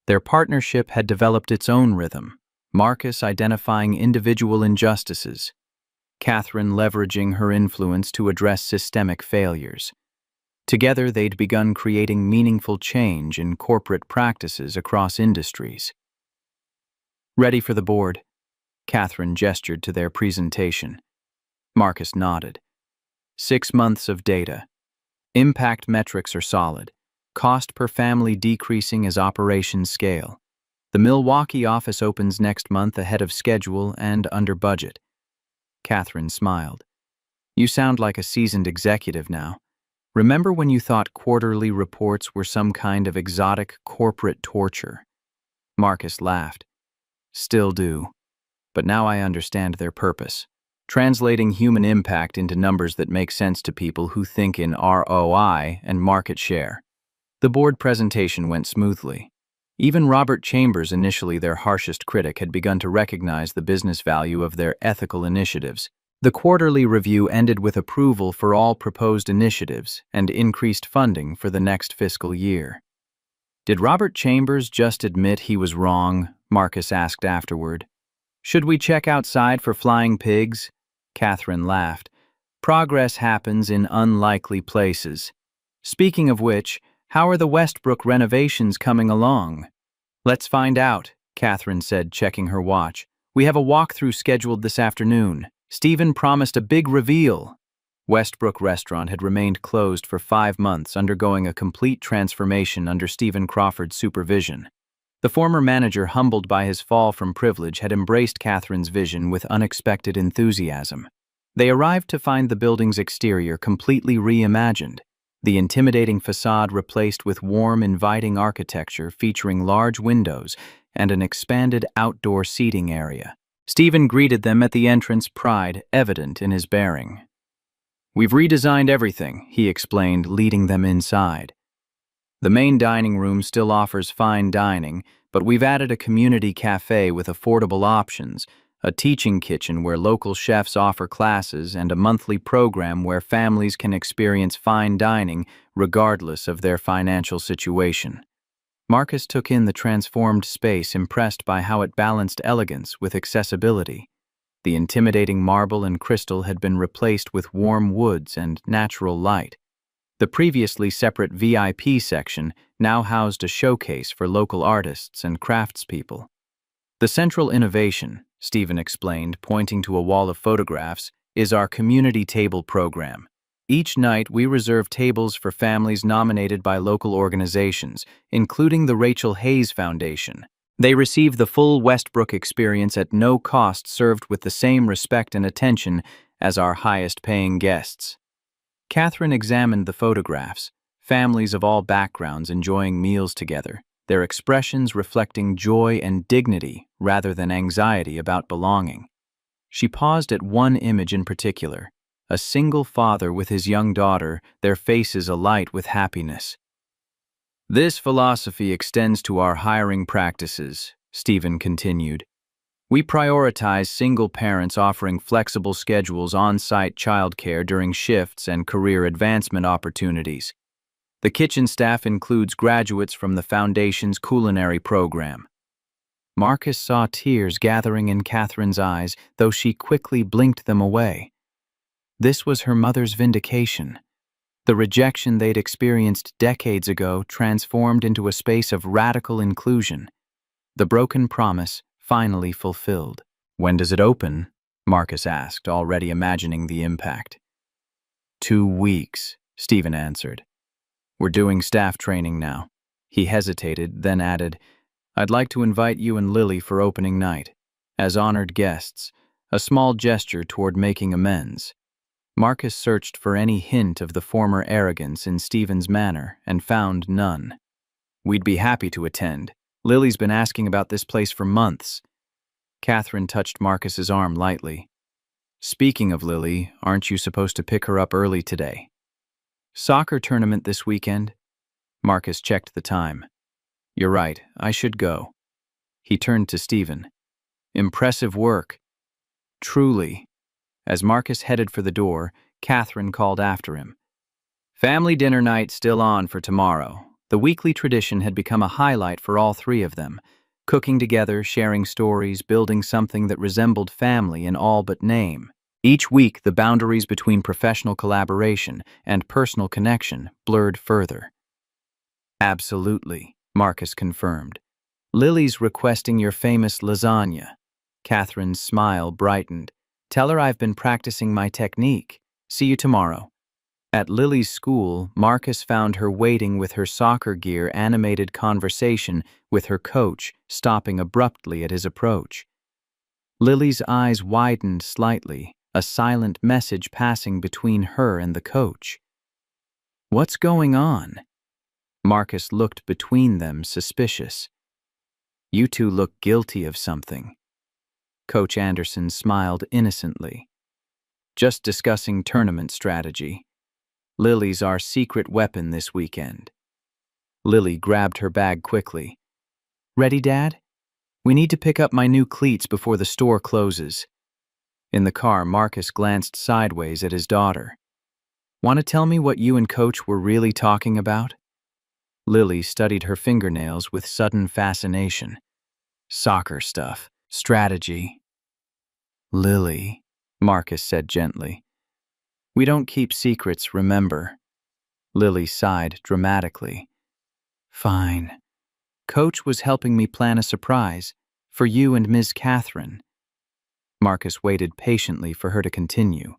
Their partnership had developed its own rhythm, Marcus identifying individual injustices, Catherine leveraging her influence to address systemic failures. Together, they'd begun creating meaningful change in corporate practices across industries. Ready for the board? Catherine gestured to their presentation. Marcus nodded. 6 months of data. Impact metrics are solid. Cost per family decreasing as operations scale. The Milwaukee office opens next month ahead of schedule and under budget. Catherine smiled. You sound like a seasoned executive now. Remember when you thought quarterly reports were some kind of exotic corporate torture? Marcus laughed. Still do. But now I understand their purpose. Translating human impact into numbers that make sense to people who think in ROI and market share. The board presentation went smoothly. Even Robert Chambers, initially their harshest critic, had begun to recognize the business value of their ethical initiatives. The quarterly review ended with approval for all proposed initiatives and increased funding for the next fiscal year. Did Robert Chambers just admit he was wrong? Marcus asked afterward. Should we check outside for flying pigs? Catherine laughed. Progress happens in unlikely places. Speaking of which, how are the Westbrook renovations coming along? Let's find out, Catherine said, checking her watch. We have a walkthrough scheduled this afternoon. Stephen promised a big reveal. Westbrook Restaurant had remained closed for 5 months, undergoing a complete transformation under Stephen Crawford's supervision. The former manager, humbled by his fall from privilege, had embraced Catherine's vision with unexpected enthusiasm. They arrived to find the building's exterior completely reimagined, the intimidating facade replaced with warm, inviting architecture featuring large windows and an expanded outdoor seating area. Stephen greeted them at the entrance, pride evident in his bearing. "We've redesigned everything," he explained, leading them inside. The main dining room still offers fine dining, but we've added a community cafe with affordable options, a teaching kitchen where local chefs offer classes, and a monthly program where families can experience fine dining regardless of their financial situation. Marcus took in the transformed space, impressed by how it balanced elegance with accessibility. The intimidating marble and crystal had been replaced with warm woods and natural light. The previously separate VIP section now housed a showcase for local artists and craftspeople. The central innovation, Stephen explained, pointing to a wall of photographs, is our community table program. Each night, we reserve tables for families nominated by local organizations, including the Rachel Hayes Foundation. They receive the full Westbrook experience at no cost, served with the same respect and attention as our highest-paying guests. Catherine examined the photographs, families of all backgrounds enjoying meals together, their expressions reflecting joy and dignity rather than anxiety about belonging. She paused at one image in particular, a single father with his young daughter, their faces alight with happiness. "This philosophy extends to our hiring practices," Stephen continued. "We prioritize single parents, offering flexible schedules, on-site childcare during shifts, and career advancement opportunities. The kitchen staff includes graduates from the Foundation's culinary program." Marcus saw tears gathering in Catherine's eyes, though she quickly blinked them away. This was her mother's vindication. The rejection they'd experienced decades ago transformed into a space of radical inclusion. The broken promise finally fulfilled. "When does it open?" Marcus asked, already imagining the impact. 2 weeks, Stephen answered. "We're doing staff training now." He hesitated, then added, "I'd like to invite you and Lily for opening night, as honored guests, a small gesture toward making amends." Marcus searched for any hint of the former arrogance in Stephen's manner and found none. "We'd be happy to attend. Lily's been asking about this place for months." Catherine touched Marcus's arm lightly. "Speaking of Lily, aren't you supposed to pick her up early today?" "Soccer tournament this weekend." Marcus checked the time. "You're right, I should go." He turned to Stephen. "Impressive work." "Truly." As Marcus headed for the door, Catherine called after him. Family dinner night still on for tomorrow. The weekly tradition had become a highlight for all three of them, cooking together, sharing stories, building something that resembled family in all but name. Each week, the boundaries between professional collaboration and personal connection blurred further. "Absolutely," Marcus confirmed. "Lily's requesting your famous lasagna." Catherine's smile brightened. "Tell her I've been practicing my technique. See you tomorrow." At Lily's school, Marcus found her waiting with her soccer gear, animated conversation with her coach, stopping abruptly at his approach. Lily's eyes widened slightly, a silent message passing between her and the coach. "What's going on?" Marcus looked between them, suspicious. "You two look guilty of something." Coach Anderson smiled innocently. "Just discussing tournament strategy. Lily's our secret weapon this weekend." Lily grabbed her bag quickly. "Ready, Dad? We need to pick up my new cleats before the store closes." In the car, Marcus glanced sideways at his daughter. "Want to tell me what you and Coach were really talking about?" Lily studied her fingernails with sudden fascination. "Soccer stuff. Strategy." "Lily," Marcus said gently, We don't keep secrets, remember? Lily sighed dramatically. Fine. Coach was helping me plan a surprise for you and Ms. Catherine. Marcus waited patiently for her to continue.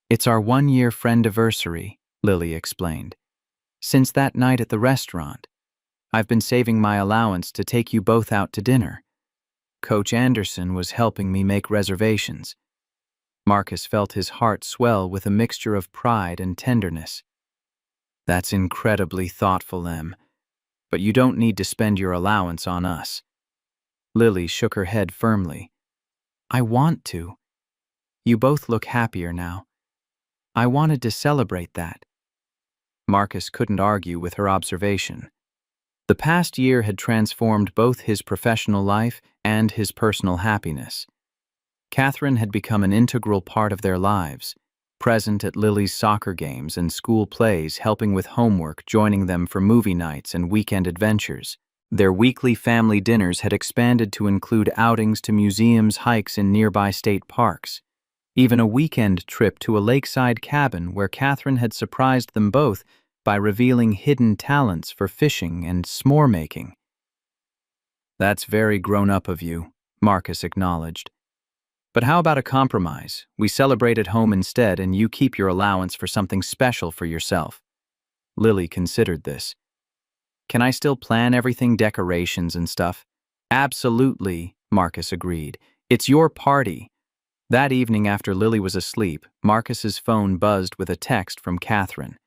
It's our 1-year friendiversary, Lily explained. Since that night at the restaurant, I've been saving my allowance to take you both out to dinner. Coach Anderson was helping me make reservations. Marcus felt his heart swell with a mixture of pride and tenderness. That's incredibly thoughtful, Em. But you don't need to spend your allowance on us. Lily shook her head firmly. I want to. You both look happier now. I wanted to celebrate that. Marcus couldn't argue with her observation. The past year had transformed both his professional life and his personal happiness. Catherine had become an integral part of their lives, present at Lily's soccer games and school plays, helping with homework, joining them for movie nights and weekend adventures. Their weekly family dinners had expanded to include outings to museums, hikes in nearby state parks, even a weekend trip to a lakeside cabin where Catherine had surprised them both by revealing hidden talents for fishing and s'more making. That's very grown-up of you, Marcus acknowledged. But how about a compromise? We celebrate at home instead, and you keep your allowance for something special for yourself. Lily considered this. Can I still plan everything, decorations and stuff? Absolutely, Marcus agreed. It's your party. That evening after Lily was asleep, Marcus's phone buzzed with a text from Catherine.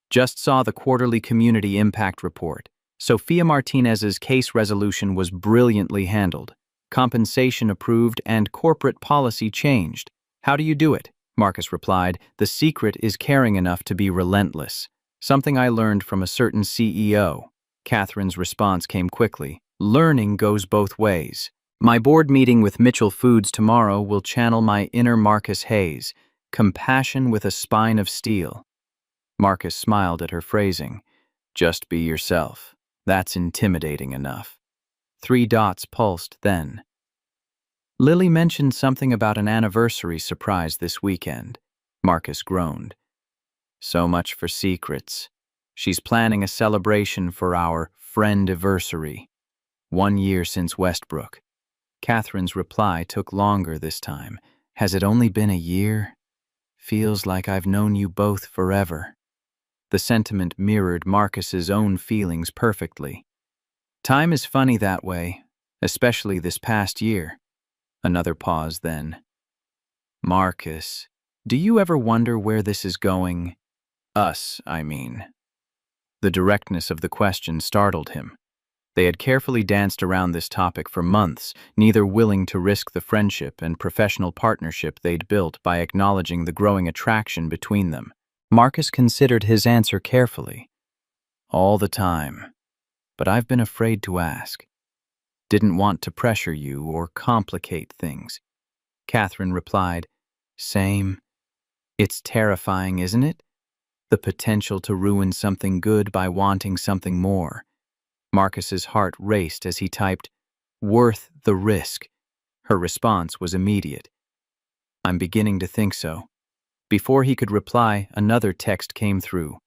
Just saw the quarterly community impact report. Sophia Martinez's case resolution was brilliantly handled. Compensation approved and corporate policy changed. How do you do it? Marcus replied. The secret is caring enough to be relentless. Something I learned from a certain CEO. Catherine's response came quickly. Learning goes both ways. My board meeting with Mitchell Foods tomorrow will channel my inner Marcus Hayes, compassion with a spine of steel. Marcus smiled at her phrasing. Just be yourself. That's intimidating enough. 3 dots pulsed then. Lily mentioned something about an anniversary surprise this weekend. Marcus groaned. So much for secrets. She's planning a celebration for our friendiversary. 1 year since Westbrook. Catherine's reply took longer this time. Has it only been a year? Feels like I've known you both forever. The sentiment mirrored Marcus's own feelings perfectly. Time is funny that way, especially this past year. Another pause then. Marcus, do you ever wonder where this is going? Us, I mean. The directness of the question startled him. They had carefully danced around this topic for months, neither willing to risk the friendship and professional partnership they'd built by acknowledging the growing attraction between them. Marcus considered his answer carefully. All the time. But I've been afraid to ask. Didn't want to pressure you or complicate things. Catherine replied, Same. It's terrifying, isn't it? The potential to ruin something good by wanting something more. Marcus's heart raced as he typed, Worth the risk. Her response was immediate. I'm beginning to think so. Before he could reply, another text came through.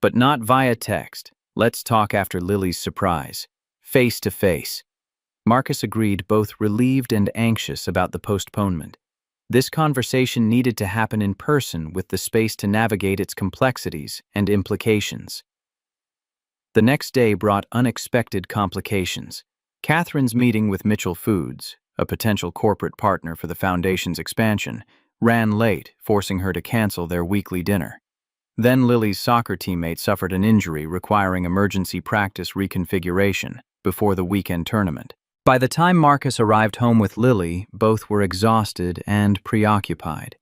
But not via text. Let's talk after Lily's surprise. Face to face. Marcus agreed, both relieved and anxious about the postponement. This conversation needed to happen in person with the space to navigate its complexities and implications. The next day brought unexpected complications. Catherine's meeting with Mitchell Foods, a potential corporate partner for the foundation's expansion, ran late, forcing her to cancel their weekly dinner. Then Lily's soccer teammate suffered an injury requiring emergency practice reconfiguration before the weekend tournament. By the time Marcus arrived home with Lily, both were exhausted and preoccupied.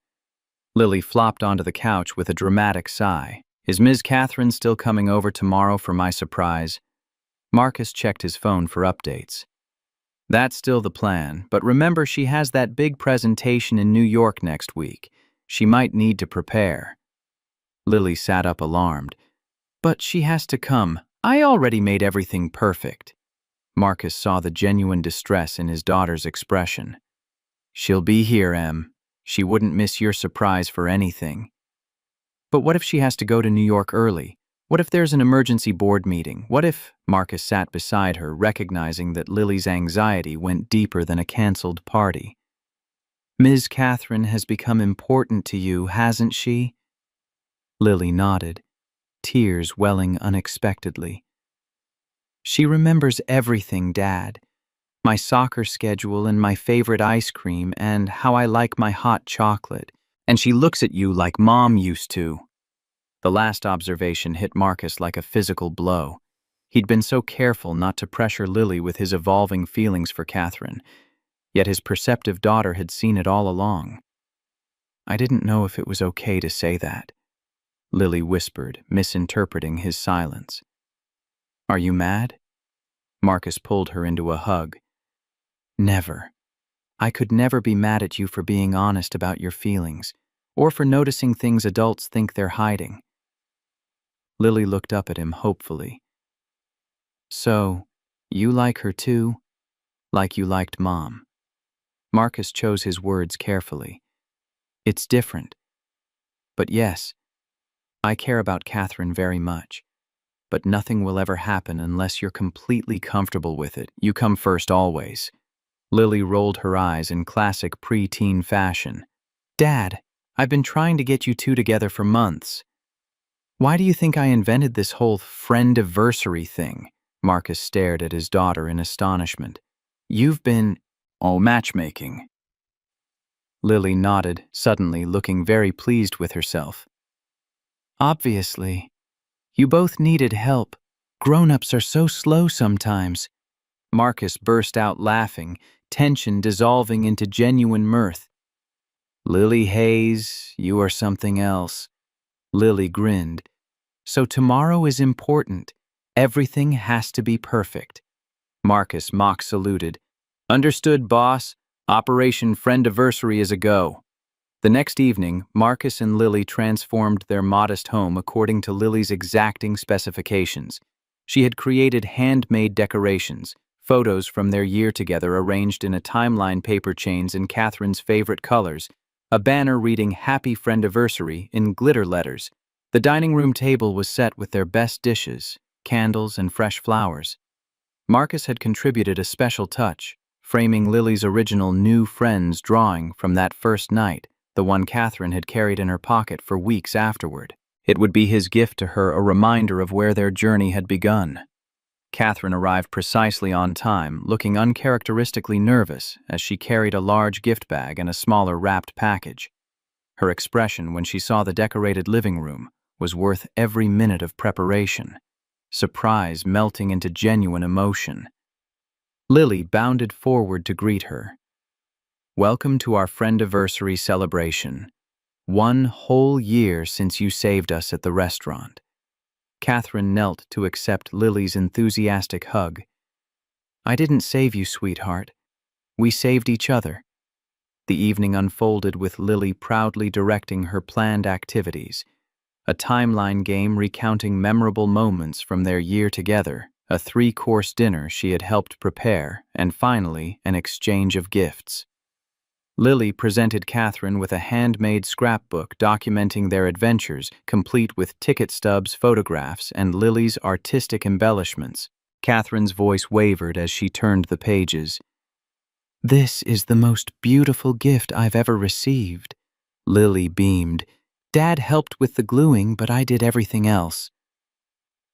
Lily flopped onto the couch with a dramatic sigh. Is Ms. Catherine still coming over tomorrow for my surprise? Marcus checked his phone for updates. That's still the plan, but remember she has that big presentation in New York next week. She might need to prepare. Lily sat up alarmed. But she has to come. I already made everything perfect. Marcus saw the genuine distress in his daughter's expression. She'll be here, Em. She wouldn't miss your surprise for anything. But what if she has to go to New York early? What if there's an emergency board meeting? What if— Marcus sat beside her, recognizing that Lily's anxiety went deeper than a canceled party. Ms. Catherine has become important to you, hasn't she? Lily nodded, tears welling unexpectedly. She remembers everything, Dad. My soccer schedule and my favorite ice cream and how I like my hot chocolate. And she looks at you like Mom used to. The last observation hit Marcus like a physical blow. He'd been so careful not to pressure Lily with his evolving feelings for Catherine, yet his perceptive daughter had seen it all along. I didn't know if it was okay to say that, Lily whispered, misinterpreting his silence. Are you mad? Marcus pulled her into a hug. Never. I could never be mad at you for being honest about your feelings, or for noticing things adults think they're hiding. Lily looked up at him hopefully. So, you like her too? Like you liked Mom? Marcus chose his words carefully. It's different. But yes, I care about Catherine very much. But nothing will ever happen unless you're completely comfortable with it. You come first always. Lily rolled her eyes in classic pre-teen fashion. Dad, I've been trying to get you two together for months. Why do you think I invented this whole friendiversary thing? Marcus stared at his daughter in astonishment. You've been— Oh, matchmaking. Lily nodded, suddenly looking very pleased with herself. Obviously. You both needed help. Grown-ups are so slow sometimes. Marcus burst out laughing, tension dissolving into genuine mirth. Lily Hayes, you are something else. Lily grinned. So tomorrow is important. Everything has to be perfect. Marcus mock saluted. Understood, boss. Operation Friendiversary is a go. The next evening, Marcus and Lily transformed their modest home according to Lily's exacting specifications. She had created handmade decorations, photos from their year together arranged in a timeline paper chains in Catherine's favorite colors, a banner reading Happy Friendiversary in glitter letters. The dining room table was set with their best dishes, candles, and fresh flowers. Marcus had contributed a special touch, framing Lily's original New Friends drawing from that first night, the one Catherine had carried in her pocket for weeks afterward. It would be his gift to her, a reminder of where their journey had begun. Catherine arrived precisely on time, looking uncharacteristically nervous as she carried a large gift bag and a smaller wrapped package. Her expression when she saw the decorated living room was worth every minute of preparation, surprise melting into genuine emotion. Lily bounded forward to greet her. Welcome to our Friendiversary celebration. 1 whole year since you saved us at the restaurant. Catherine knelt to accept Lily's enthusiastic hug. I didn't save you, sweetheart. We saved each other. The evening unfolded with Lily proudly directing her planned activities, a timeline game recounting memorable moments from their year together, a 3-course dinner she had helped prepare, and finally, an exchange of gifts. Lily presented Catherine with a handmade scrapbook documenting their adventures, complete with ticket stubs, photographs, and Lily's artistic embellishments. Catherine's voice wavered as she turned the pages. This is the most beautiful gift I've ever received. Lily beamed. Dad helped with the gluing, but I did everything else.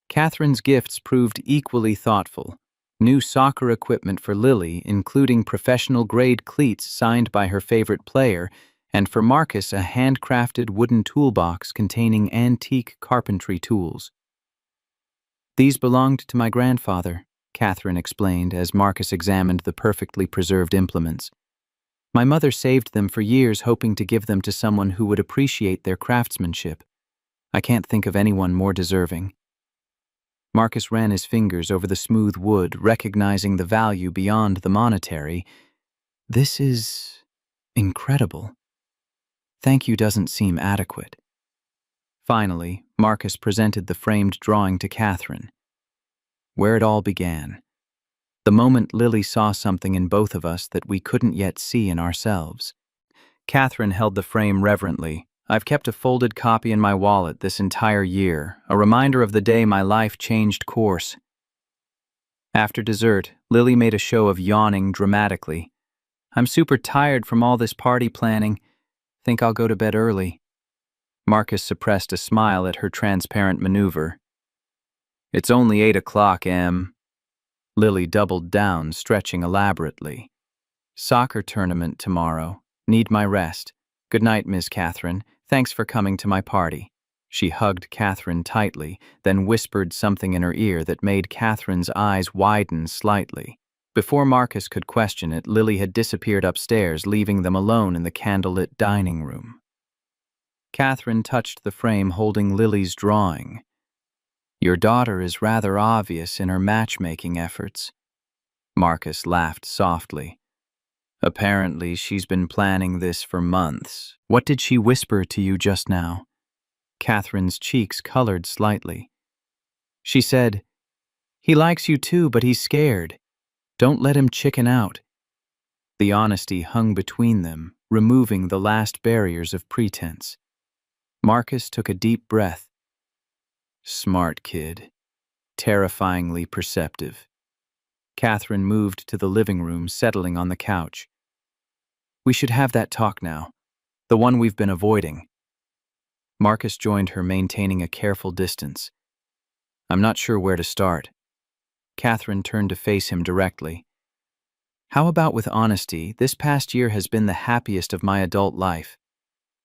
Catherine's gifts proved equally thoughtful. New soccer equipment for Lily, including professional-grade cleats signed by her favorite player, and for Marcus a handcrafted wooden toolbox containing antique carpentry tools. These belonged to my grandfather, Catherine explained as Marcus examined the perfectly preserved implements. My mother saved them for years, hoping to give them to someone who would appreciate their craftsmanship. I can't think of anyone more deserving. Marcus ran his fingers over the smooth wood, recognizing the value beyond the monetary. This is incredible. Thank you doesn't seem adequate. Finally, Marcus presented the framed drawing to Catherine. Where it all began. The moment Lily saw something in both of us that we couldn't yet see in ourselves. Catherine held the frame reverently, I've kept a folded copy in my wallet this entire year, a reminder of the day my life changed course. After dessert, Lily made a show of yawning dramatically. I'm super tired from all this party planning. Think I'll go to bed early. Marcus suppressed a smile at her transparent maneuver. It's only 8 o'clock, Em. Lily doubled down, stretching elaborately. Soccer tournament tomorrow. Need my rest. Good night, Miss Catherine. Thanks for coming to my party. She hugged Catherine tightly, then whispered something in her ear that made Catherine's eyes widen slightly. Before Marcus could question it, Lily had disappeared upstairs, leaving them alone in the candlelit dining room. Catherine touched the frame holding Lily's drawing. Your daughter is rather obvious in her matchmaking efforts. Marcus laughed softly. Apparently, she's been planning this for months. What did she whisper to you just now? Catherine's cheeks colored slightly. She said, He likes you too, but he's scared. Don't let him chicken out. The honesty hung between them, removing the last barriers of pretense. Marcus took a deep breath. Smart kid. Terrifyingly perceptive. Catherine moved to the living room, settling on the couch. We should have that talk now. The one we've been avoiding. Marcus joined her, maintaining a careful distance. I'm not sure where to start. Catherine turned to face him directly. How about with honesty? This past year has been the happiest of my adult life.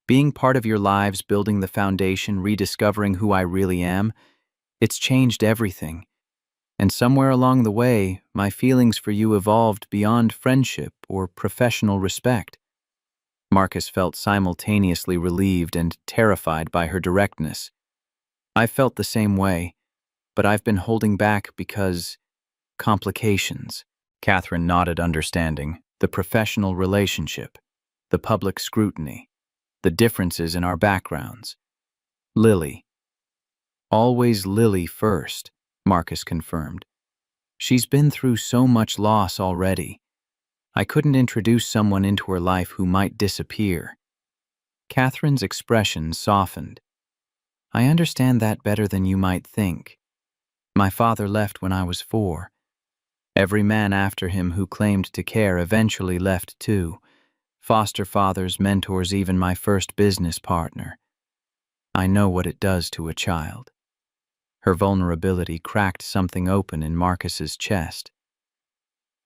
Being part of your lives, building the foundation, rediscovering who I really am, it's changed everything. And somewhere along the way, my feelings for you evolved beyond friendship or professional respect. Marcus felt simultaneously relieved and terrified by her directness. I felt the same way, but I've been holding back because complications. Catherine nodded, understanding. The professional relationship, the public scrutiny, the differences in our backgrounds. Lily. Always Lily first, Marcus confirmed. She's been through so much loss already. I couldn't introduce someone into her life who might disappear. Catherine's expression softened. I understand that better than you might think. My father left when I was 4. Every man after him who claimed to care eventually left too. Foster fathers, mentors, even my first business partner. I know what it does to a child. Her vulnerability cracked something open in Marcus's chest.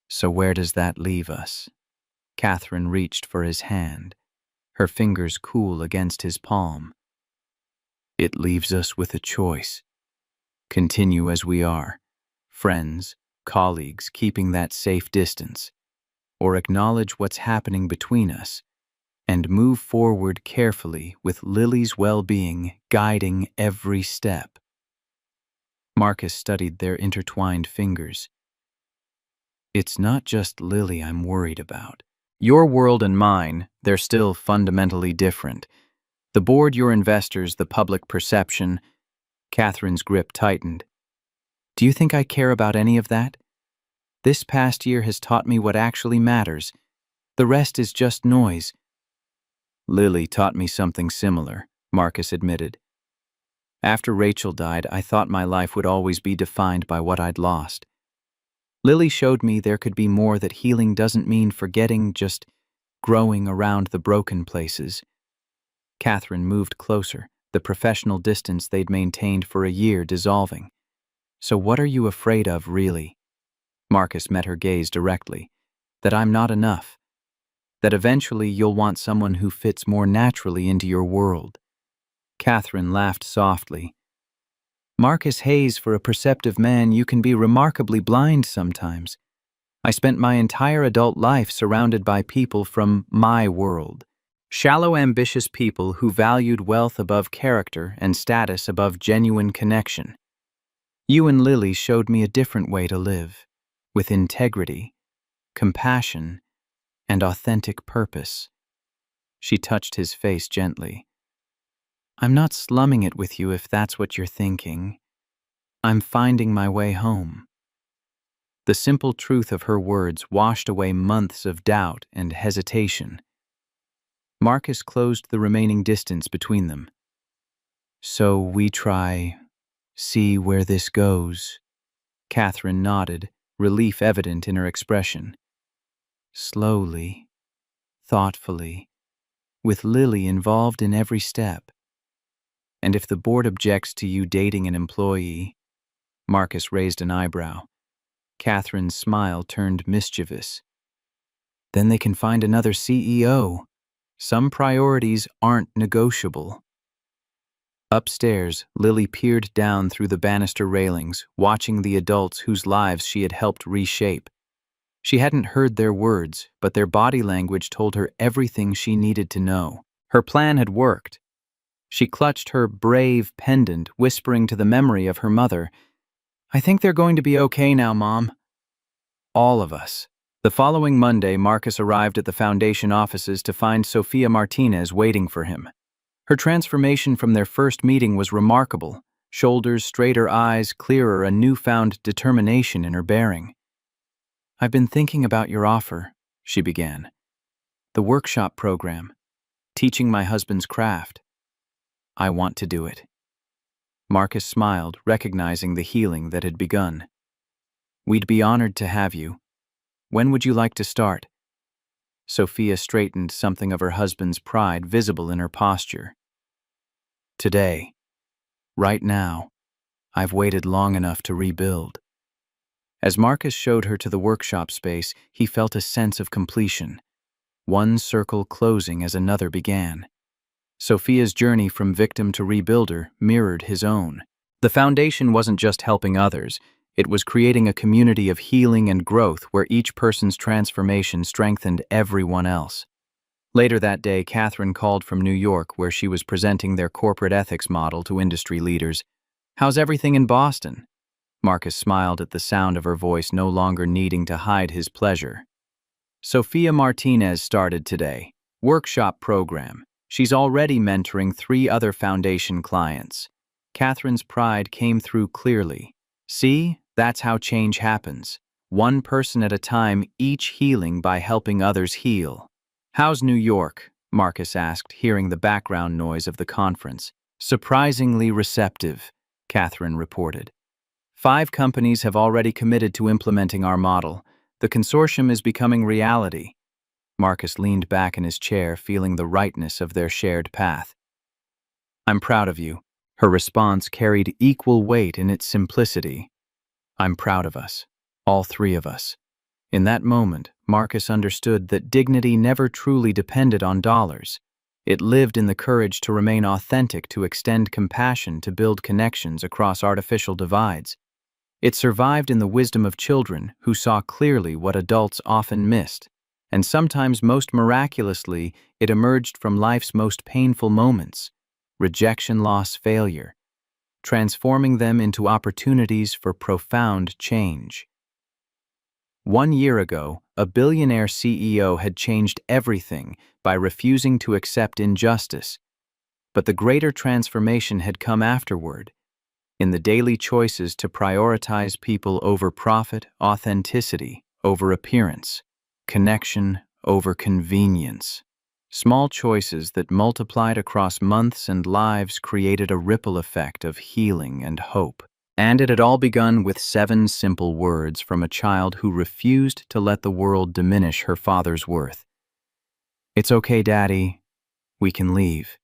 So where does that leave us? Catherine reached for his hand, her fingers cool against his palm. It leaves us with a choice. Continue as we are, friends, colleagues, keeping that safe distance, or acknowledge what's happening between us and move forward carefully with Lily's well-being guiding every step. Marcus studied their intertwined fingers. It's not just Lily I'm worried about. Your world and mine, they're still fundamentally different. The board, your investors, the public perception. Catherine's grip tightened. Do you think I care about any of that? This past year has taught me what actually matters. The rest is just noise. Lily taught me something similar, Marcus admitted. After Rachel died, I thought my life would always be defined by what I'd lost. Lily showed me there could be more, that healing doesn't mean forgetting, just growing around the broken places. Catherine moved closer, the professional distance they'd maintained for a year dissolving. So what are you afraid of, really? Marcus met her gaze directly. That I'm not enough. That eventually you'll want someone who fits more naturally into your world. Catherine laughed softly. Marcus Hayes, for a perceptive man, you can be remarkably blind sometimes. I spent my entire adult life surrounded by people from my world. Shallow, ambitious people who valued wealth above character and status above genuine connection. You and Lily showed me a different way to live, with integrity, compassion, and authentic purpose. She touched his face gently. I'm not slumming it with you if that's what you're thinking. I'm finding my way home. The simple truth of her words washed away months of doubt and hesitation. Marcus closed the remaining distance between them. So we see where this goes. Catherine nodded, relief evident in her expression. Slowly, thoughtfully, with Lily involved in every step. And if the board objects to you dating an employee, Marcus raised an eyebrow. Catherine's smile turned mischievous. Then they can find another CEO. Some priorities aren't negotiable. Upstairs, Lily peered down through the banister railings, watching the adults whose lives she had helped reshape. She hadn't heard their words, but their body language told her everything she needed to know. Her plan had worked. She clutched her brave pendant, whispering to the memory of her mother, "I think they're going to be okay now, Mom." All of us. The following Monday, Marcus arrived at the foundation offices to find Sophia Martinez waiting for him. Her transformation from their first meeting was remarkable. Shoulders, straighter eyes, clearer, a newfound determination in her bearing. "I've been thinking about your offer," she began. "The workshop program. Teaching my husband's craft. I want to do it." Marcus smiled, recognizing the healing that had begun. "We'd be honored to have you. When would you like to start?" Sophia straightened, something of her husband's pride visible in her posture. "Today. Right now. I've waited long enough to rebuild." As Marcus showed her to the workshop space, he felt a sense of completion. One circle closing as another began. Sophia's journey from victim to rebuilder mirrored his own. The foundation wasn't just helping others, it was creating a community of healing and growth where each person's transformation strengthened everyone else. Later that day, Catherine called from New York, where she was presenting their corporate ethics model to industry leaders. "How's everything in Boston?" Marcus smiled at the sound of her voice, no longer needing to hide his pleasure. "Sophia Martinez started today. Workshop program. She's already mentoring 3 other foundation clients." Catherine's pride came through clearly. "See, that's how change happens. One person at a time, each healing by helping others heal." "How's New York?" Marcus asked, hearing the background noise of the conference. "Surprisingly receptive," Catherine reported. 5 companies have already committed to implementing our model. The consortium is becoming reality." Marcus leaned back in his chair, feeling the rightness of their shared path. "I'm proud of you." Her response carried equal weight in its simplicity. "I'm proud of us. All 3 of us." In that moment, Marcus understood that dignity never truly depended on dollars. It lived in the courage to remain authentic, to extend compassion, to build connections across artificial divides. It survived in the wisdom of children who saw clearly what adults often missed. And sometimes, most miraculously, it emerged from life's most painful moments: rejection, loss, failure, transforming them into opportunities for profound change. 1 year ago, a billionaire CEO had changed everything by refusing to accept injustice. But the greater transformation had come afterward, in the daily choices to prioritize people over profit, authenticity over appearance, connection over convenience. Small choices that multiplied across months and lives created a ripple effect of healing and hope. And it had all begun with 7 simple words from a child who refused to let the world diminish her father's worth. "It's okay, Daddy. We can leave."